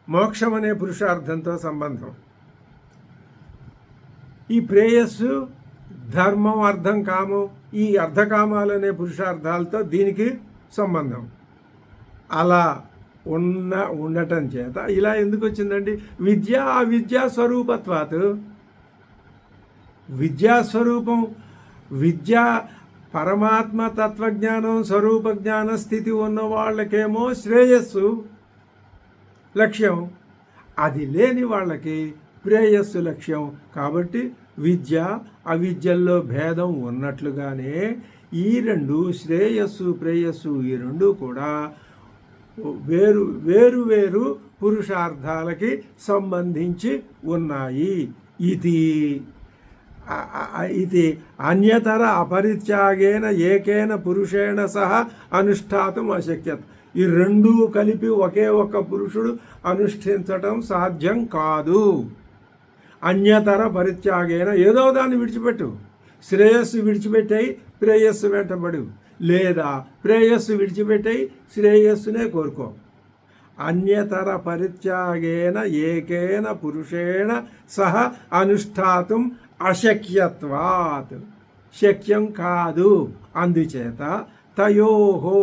మోక్షం అనే పురుషార్థంతో సంబంధం, ఈ ప్రేయస్సు ధర్మం, అర్థం, కామం, ఈ అర్ధకామాలనే పురుషార్థాలతో దీనికి సంబంధం. అలా ఉండటం చేత ఇలా ఎందుకు వచ్చిందండి? విద్య అవిద్యా స్వరూపత్వాత్. విద్యాస్వరూపం, విద్య పరమాత్మ తత్వజ్ఞానం, స్వరూప జ్ఞాన స్థితి ఉన్న వాళ్ళకేమో శ్రేయస్సు లక్ష్యం, అది లేని వాళ్ళకి ప్రేయస్సు లక్ష్యం. కాబట్టి విద్య అవిద్యల్లో భేదం ఉన్నట్లుగానే ఈ రెండు, శ్రేయస్సు ప్రేయస్సు, ఈ రెండు కూడా వేరు వేరు వేరు పురుషార్థాలకి సంబంధించి ఉన్నాయి. ఇది అన్యతర అపరిత్యాగేన ఏకేన పురుషేణ సహ అనుష్ఠాతం అశక్యత. ఈ రెండూ కలిపి ఒకే ఒక్క పురుషుడు అనుష్ఠించటం సాధ్యం కాదు. అన్యతర పరిత్యాగేన, ఏదో దాన్ని విడిచిపెట్టు. శ్రేయస్సు విడిచిపెట్టాయి, ప్రేయస్సు వెంటబడు, లేదా ప్రేయస్సు విడిచిపెట్టాయి, శ్రేయస్సునే కోరుకో. అన్యతర పరిత్యాగేన ఏకేన పురుషేణ సహ అనుష్ఠాతం అశక్యత్వాత్, శక్యం కాదు. అందుచేత తయోహో,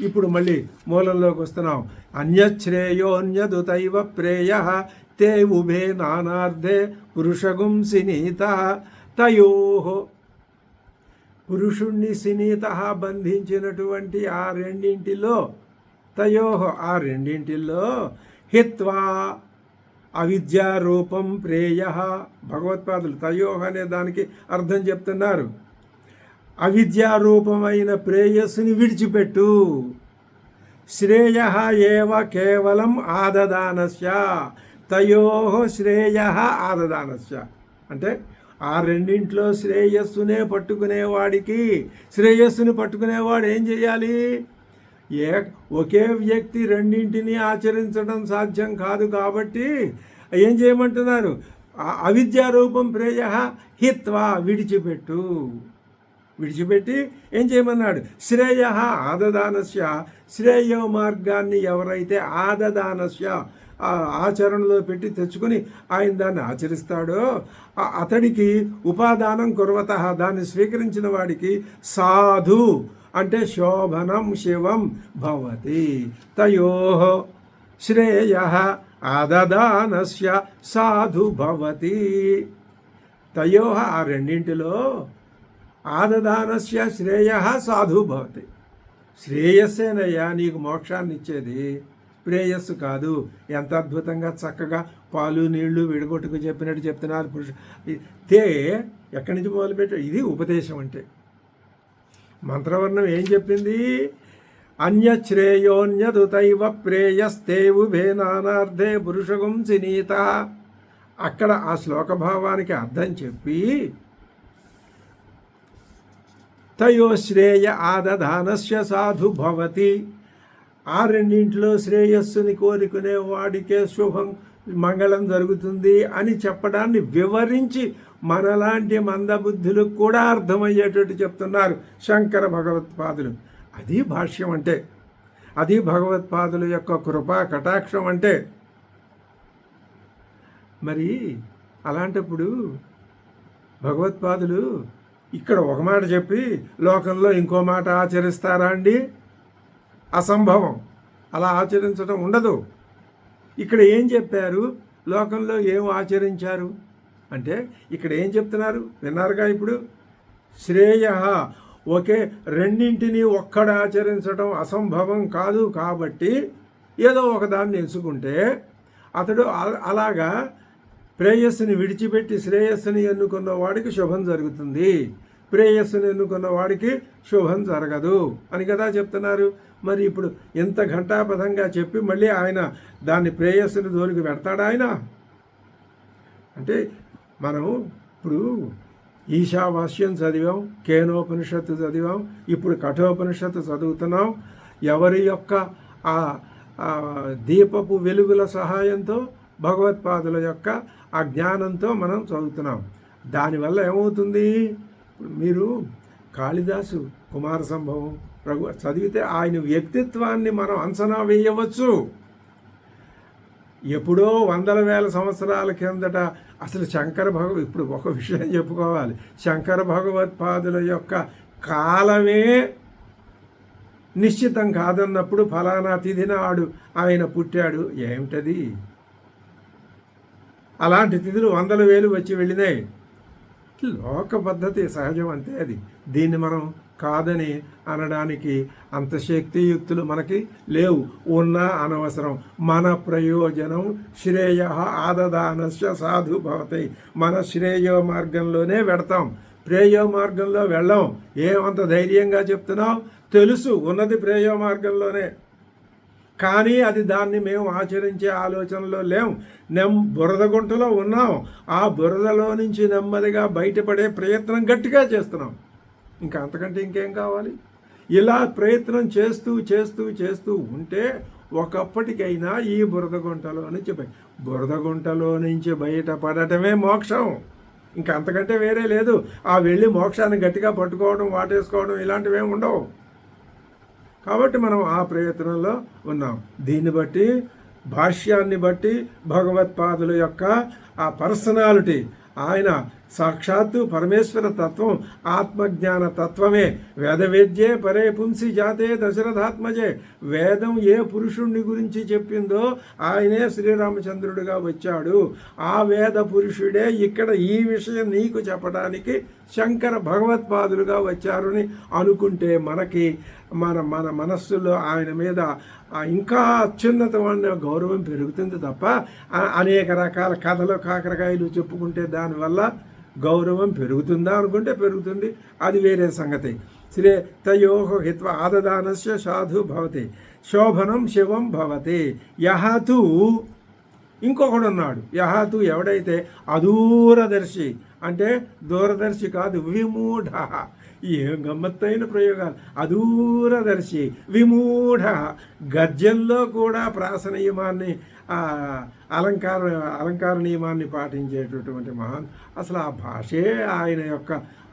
ఇప్పుడు మళ్ళీ మూలంలోకి వస్తున్నాం. అన్యశ్రేయోన్యదుతైవ ప్రేయ తే ఉభే నానార్థే పురుషగుం సినీత. తయోహో, పురుషుణ్ణి సినీత బంధించినటువంటి ఆ రెండింటిలో, తయోహో ఆ రెండింటిలో, హిత్వా అవిద్యారూపం ప్రేయ. భగవత్పాదులు తయోహ అనే దానికి అర్థం చెప్తున్నారు. అవిద్యారూపమైన ప్రేయస్సుని విడిచిపెట్టు. శ్రేయ ఏవ కేవలం ఆదదానస్య. తయోహ శ్రేయ ఆదదానస్య అంటే ఆ రెండింట్లో శ్రేయస్సునే పట్టుకునేవాడికి, శ్రేయస్సుని పట్టుకునేవాడు ఏం చేయాలి? ఒకే వ్యక్తి రెండింటినీ ఆచరించడం సాధ్యం కాదు. కాబట్టి ఏం చేయమంటున్నారు? అవిద్యారూపం ప్రేయ హిత్వా, విడిచిపెట్టి ఏం చేయమన్నాడు? శ్రేయ ఆదదానస్య, శ్రేయో మార్గాన్ని ఎవరైతే ఆదదానస్య ఆచరణలో పెట్టి తెచ్చుకొని ఆయన దాన్ని ఆచరిస్తాడో అతడికి ఉపాదానం కుర్వత, దాన్ని స్వీకరించిన వాడికి సాధు అంటే శోభనం శివం భవతి. తయోః శ్రేయః ఆదదానస్య సాధు భవతి. తయోః ఆ రెండింటిలో ఆదదానస్య శ్రేయః సాధు భవతి. శ్రేయస్సేనయ్యా నీకు మోక్షాన్ని ఇచ్చేది, ప్రేయస్సు కాదు. ఎంత అద్భుతంగా చక్కగా పాలు నీళ్లు విడగొట్టుకు చెప్పినట్టు చెప్తున్నారు పురుష. తే ఎక్కడి నుంచి మొదలుపెట్టాడు? ఇది ఉపదేశం అంటే. మంత్రవర్ణం ఏం చెప్పింది? అన్యశ్రేయోన్యదుతైవ ప్రేయస్తే ఉభే నానార్థే పురుషగుం సినీత. అక్కడ ఆ శ్లోక భావానికి అర్థం చెప్పి తయో శ్రేయ ఆదధానస్య సాధు భవతి. ఆ రెండింటిలో శ్రేయస్సుని కోరుకునే వాడికే శుభం మంగళం జరుగుతుంది అని చెప్పడాన్ని వివరించి మనలాంటి మందబుద్ధులకు కూడా అర్థమయ్యేటట్టు చెప్తున్నారు శంకర భగవత్పాదులు. అది భాష్యం అంటే, అది భగవత్పాదుల యొక్క కృపా కటాక్షం అంటే. మరి అలాంటప్పుడు భగవత్పాదులు ఇక్కడ ఒక మాట చెప్పి లోకంలో ఇంకో మాట ఆచరిస్తారా అండి? అసంభవం. అలా ఆచరించడం ఉండదు. ఇక్కడ ఏం చెప్పారు? లోకంలో ఏం ఆచరించారు అంటే ఇక్కడ ఏం చెప్తున్నారు విన్నారుగా. ఇప్పుడు శ్రేయ ఒకే రెండింటినీ ఒక్కడ ఆచరించడం అసంభవం కాదు. కాబట్టి ఏదో ఒకదాన్ని ఎంచుకుంటే అతడు అలాగా ప్రేయస్సుని విడిచిపెట్టి శ్రేయస్సుని ఎన్నుకున్న వాడికి శుభం జరుగుతుంది, ప్రేయస్సుని ఎన్నుకున్న వాడికి శుభం జరగదు అని కదా చెప్తున్నారు. మరి ఇప్పుడు ఎంత ఘంటాపథంగా చెప్పి మళ్ళీ ఆయన దాన్ని ప్రేయస్సుని జోలికి పెడతాడు ఆయన అంటే. మనం ఇప్పుడు ఈశావాస్యం చదివాం, కేనోపనిషత్తు చదివాం, ఇప్పుడు కఠోపనిషత్తు చదువుతున్నాం. ఎవరి యొక్క ఆ దీపపు వెలుగుల సహాయంతో, భగవత్పాదుల యొక్క ఆ జ్ఞానంతో మనం చదువుతున్నాం. దానివల్ల ఏమవుతుంది? మీరు కాళిదాసు కుమార సంభవం చదివితే ఆయన వ్యక్తిత్వాన్ని మనం అంచనా వేయవచ్చు. ఎప్పుడో వందల వేల సంవత్సరాల కిందట అసలు ఇప్పుడు ఒక విషయం చెప్పుకోవాలి, శంకర భగవత్పాదుల యొక్క కాలమే నిశ్చితం కాదన్నప్పుడు ఫలానా తిథి నాడు ఆయన పుట్టాడు, ఏమిటది? అలాంటి తిథులు వందల వేలు వచ్చి వెళ్ళినాయి. లోక పద్ధతి సహజం, అంతే అది. దీన్ని మనం కాదని అనడానికి అంత శక్తియుక్తులు మనకి లేవు, ఉన్నా అనవసరం. మన ప్రయోజనం శ్రేయ ఆదదానస్య సాధు భవతి. మన శ్రేయో మార్గంలోనే వెడతాం, ప్రేయో మార్గంలో వెళ్ళాం. ఏమంత ధైర్యంగా చెప్తున్నావు? తెలుసు ఉన్నది ప్రేయో మార్గంలోనే, కానీ అది దాన్ని మేము ఆచరించే ఆలోచనలో లేం. బురద గుంటలో ఉన్నాం. ఆ బురదలో నుంచి నెమ్మదిగా బయటపడే ప్రయత్నం గట్టిగా చేస్తున్నాం. ఇంకా అంతకంటే ఇంకేం కావాలి? ఇలా ప్రయత్నం చేస్తూ చేస్తూ చేస్తూ ఉంటే ఒకప్పటికైనా ఈ బురద గుంటలో నుంచి బయటపడటమే మోక్షం. ఇంకా అంతకంటే వేరే లేదు. ఆ వెళ్ళి మోక్షాన్ని గట్టిగా పట్టుకోవడం, వాటేసుకోవడం ఇలాంటివి ఏమి ఉండవు. కాబట్టి మనం ఆ ప్రయత్నంలో ఉన్నాం. దీన్ని బట్టి, భాష్యాన్ని బట్టి భగవత్పాదుల యొక్క ఆ పర్సనాలిటీ, ఆయన సాక్షాత్తు పరమేశ్వర తత్వం, ఆత్మజ్ఞాన తత్వమే. వేదవేద్యే పరే పుంసి జాతే దశరథాత్మజే. వేదం ఏ పురుషుణ్ణి గురించి చెప్పిందో ఆయనే శ్రీరామచంద్రుడిగా వచ్చాడు. ఆ వేద పురుషుడే ఇక్కడ ఈ విషయం నీకు చెప్పడానికి శంకర భగవత్పాదులుగా వచ్చారని అనుకుంటే మనకి మన మనస్సులో ఆయన మీద ఇంకా అత్యున్నతమైన గౌరవం పెరుగుతుంది తప్ప అనేక రకాల కథలు కాకరకాయలు చెప్పుకుంటే దానివల్ల గౌరవం పెరుగుతుందా అనుకుంటే పెరుగుతుంది, అది వేరే సంగతి. శ్రీ తయోహ హిత్వ ఆదదానస్య సాధు భవతి శోభనం శివం భవతి. యహతు ఇంకొకడు ఉన్నాడు. యహతు ఎవడైతే అదూరదర్శి, అంటే దూరదర్శి కాదు, విమూఢ. ఏం గమ్మత్తైన ప్రయోగాలు! అదూరదర్శి, విమూఢ. గద్యంలో కూడా ప్రాస నియమాన్ని, అలంకార నియమాన్ని పాటించేటటువంటి మహాన్. అసలు ఆ భాషే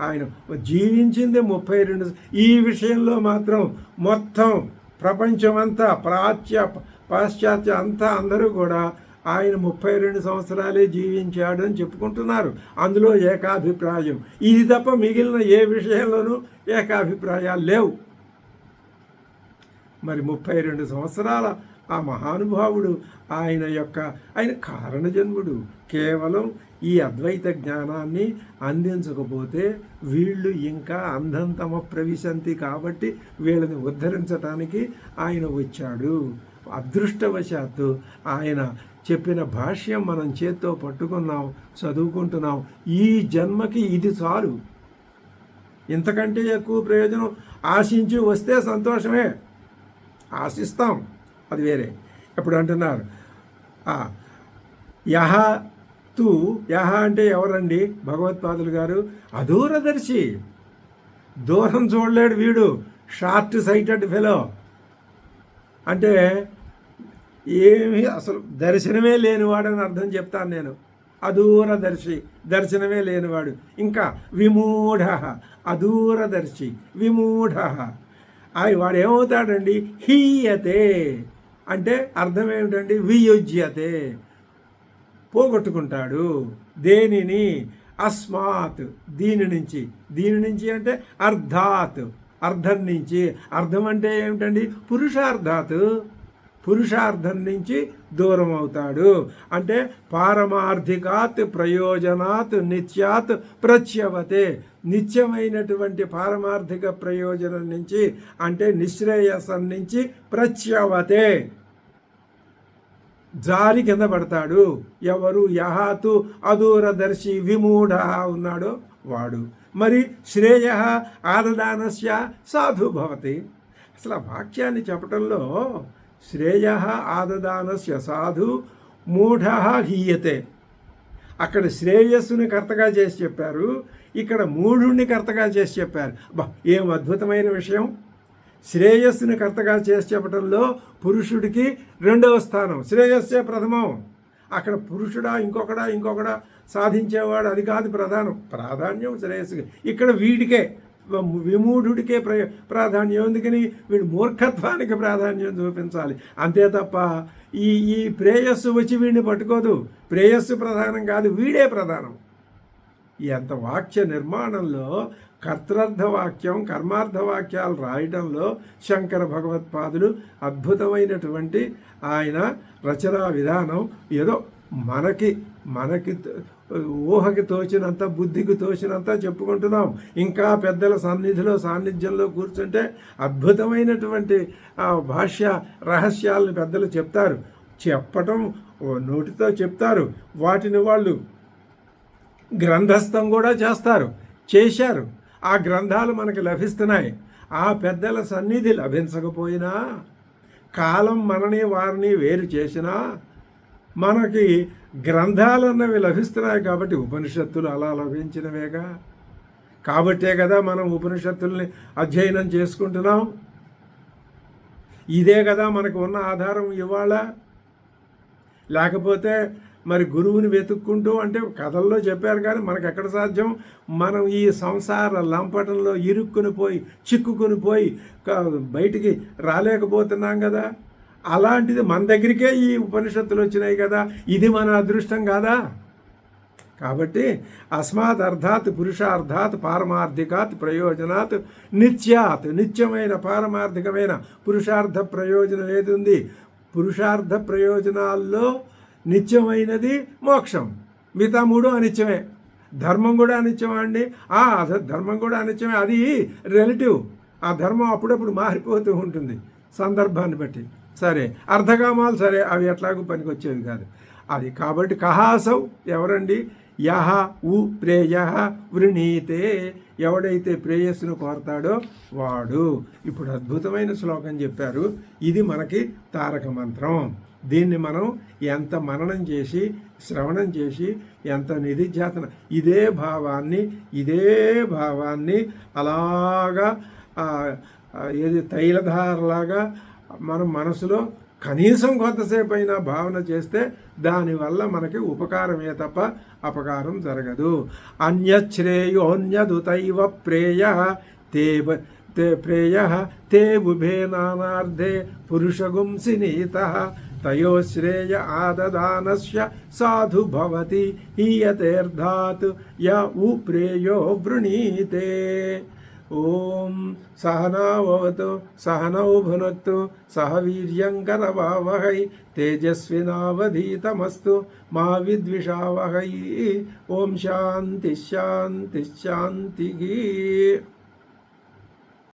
ఆయన జీవించింది 32. ఈ విషయంలో మాత్రం మొత్తం ప్రపంచమంతా పాశ్చాత్య అంతా అందరూ కూడా ఆయన 32 సంవత్సరాలే జీవించాడు అని చెప్పుకుంటున్నారు. అందులో ఏకాభిప్రాయం. ఇది తప్ప మిగిలిన ఏ విషయంలోనూ ఏకాభిప్రాయాలు లేవు. మరి 32 సంవత్సరాల ఆ మహానుభావుడు ఆయన కారణజన్ముడు. కేవలం ఈ అద్వైత జ్ఞానాన్ని అందించకపోతే వీళ్ళు ఇంకా అంధంతమ ప్రవిశంతి, కాబట్టి వీళ్ళని ఉద్ధరించడానికి ఆయన వచ్చాడు. అదృష్టవశాత్తు ఆయన చెప్పిన భాష్యం మనం చేత్తో పట్టుకున్నాం, చదువుకుంటున్నాం. ఈ జన్మకి ఇది చాలు. ఇంతకంటే ఎక్కువ ప్రయోజనం ఆశించి వస్తే సంతోషమే, ఆశిస్తాం, అది వేరే. ఇప్పుడు అంటున్నారు యహ అంటే ఎవరండి? భగవత్పాదులు గారు అదూరదర్శి. దూరం చూడలేడు వీడు, షార్ట్ సైటెడ్ ఫెలో. అంటే ఏమి అసలు దర్శనమే లేనివాడని అర్థం చెప్తాను నేను. అదూరదర్శి, దర్శనమే లేనివాడు. ఇంకా విమూఢ, అదూరదర్శి, విమూఢ. వాడు ఏమవుతాడండి? హీయతే అంటే అర్థం ఏమిటండి? వియుజ్యతే, పోగొట్టుకుంటాడు. దేనిని? అస్మాత్, దీని నుంచి అంటే అర్ధాత్, అర్ధం నుంచి. అర్థం అంటే ఏమిటండి? పురుషార్థం నుంచి దూరం అవుతాడు. అంటే పారమార్థికాత్ ప్రయోజనాత్ నిత్యాత్ ప్రచ్యవతే. నిత్యమైనటువంటి పారమార్థిక ప్రయోజనం నుంచి, అంటే నిశ్రేయసం నుంచి ప్రచ్యవతే, జారి కింద పడతాడు. ఎవరు? యహతు అదూరదర్శి విమూఢ ఉన్నాడో వాడు. మరి శ్రేయ ఆదదానస్య సాధు భవతి. అసలు ఆ వాక్యాన్ని చెప్పటంలో శ్రేయ ఆదదానస్య సాధు మూఢ హీయతే. అక్కడ శ్రేయస్సుని కర్తగా చేసి చెప్పారు, ఇక్కడ మూఢుణ్ణి కర్తగా చేసి చెప్పారు. ఏం అద్భుతమైన విషయం! శ్రేయస్సుని కర్తగా చేసి చెప్పడంలో పురుషుడికి 2వ స్థానం, శ్రేయస్సే ప్రథమం. అక్కడ పురుషుడా ఇంకొకడా సాధించేవాడు, అది కాదు ప్రాధాన్యం శ్రేయస్సుకి. ఇక్కడ వీడికే విమూఢుడికే ప్రాధాన్యం, ఎందుకని వీడు మూర్ఖత్వానికి ప్రాధాన్యం చూపించాలి అంతే తప్ప ఈ ఈ ప్రేయస్సు వచ్చి వీడిని పట్టుకోదు. ప్రేయస్సు ప్రధానం కాదు, వీడే ప్రధానం. ఎంత వాక్య నిర్మాణంలో కర్తృర్థవాక్యం కర్మార్థవాక్యాలు రాయడంలో శంకర భగవత్పాదులు అద్భుతమైనటువంటి ఆయన రచనా విధానం ఏదో మనకి ఊహకి తోచినంత బుద్ధికి తోచినంత చెప్పుకుంటున్నాం. ఇంకా పెద్దల సాన్నిధ్యంలో కూర్చుంటే అద్భుతమైనటువంటి భాష్య రహస్యాలను పెద్దలు చెప్తారు. చెప్పటం నోటితో చెప్తారు, వాటిని వాళ్ళు గ్రంథస్థం కూడా చేశారు. ఆ గ్రంథాలు మనకి లభిస్తున్నాయి. ఆ పెద్దల సన్నిధి లభించకపోయినా, కాలం మనని వారిని వేరు చేసినా మనకి గ్రంథాలన్నవి లభిస్తున్నాయి. కాబట్టి ఉపనిషత్తులు అలా లభించినవేగా, కాబట్టే కదా మనం ఉపనిషత్తుల్ని అధ్యయనం చేసుకుంటున్నాం. ఇదే కదా మనకు ఉన్న ఆధారం ఇవాళ. లేకపోతే మరి గురువుని వెతుక్కుంటూ అంటే కథల్లో చెప్పారు, కానీ మనకు ఎక్కడ సాధ్యం? మనం ఈ సంసార లంపటంలో చిక్కుకుని పోయి బయటికి రాలేకపోతున్నాం కదా. అలాంటిది మన దగ్గరికే ఈ ఉపనిషత్తులు వచ్చినాయి కదా, ఇది మన అదృష్టం కాదా? కాబట్టి అస్మాత్ అర్థాత్ పురుషార్థాత్ పారమార్థికాత్ ప్రయోజనాత్ నిత్యమైన పారమార్థికమైన పురుషార్థ ప్రయోజనం ఏది ఉంది? పురుషార్థ ప్రయోజనాల్లో నిత్యమైనది మోక్షం, మిగతా మూడు అనిత్యమే. ధర్మం కూడా అనిత్యమా అండి? ధర్మం కూడా అనిత్యమే, అది రిలేటివ్. ఆ ధర్మం అప్పుడప్పుడు మారిపోతూ ఉంటుంది సందర్భాన్ని బట్టి. సరే, అర్థకామాలు సరే, అవి ఎట్లాగూ పనికొచ్చేవి కాదు అది. కాబట్టి కహాసౌ ఎవరండి? యహ ఉ ప్రేయ వృణీతే, ఎవడైతే ప్రేయస్సును కోరతాడో వాడు. ఇప్పుడు అద్భుతమైన శ్లోకం చెప్పారు. ఇది మనకి తారక మంత్రం. దీన్ని మనం ఎంత మననం చేసి శ్రవణం చేసి ఎంత నిధిధ్యాసన, ఇదే భావాన్ని అలాగా ఏది తైలధారలాగా మనం మనసులో కనీసం కొంతసేపు అయినా భావన చేస్తే దానివల్ల మనకి ఉపకారమే తప్ప అపకారం జరగదు. అన్యశ్రేయోన్యదుతైవ ప్రేయ తే ఉభే నానార్థే పురుషగుంసి నీత తయో శ్రేయ ఆదదానస్య సాధు భవతి హీయతేర్ధాత్ య ఉ ప్రేయో వృణీతే. ఓం సహనావతు సహనౌ భునక్తు సహ వీర్యంకరవావహై తేజస్వినావధీతమస్తు మా విద్విషావహై. ఓం శాంతి శాంతి శాంతి.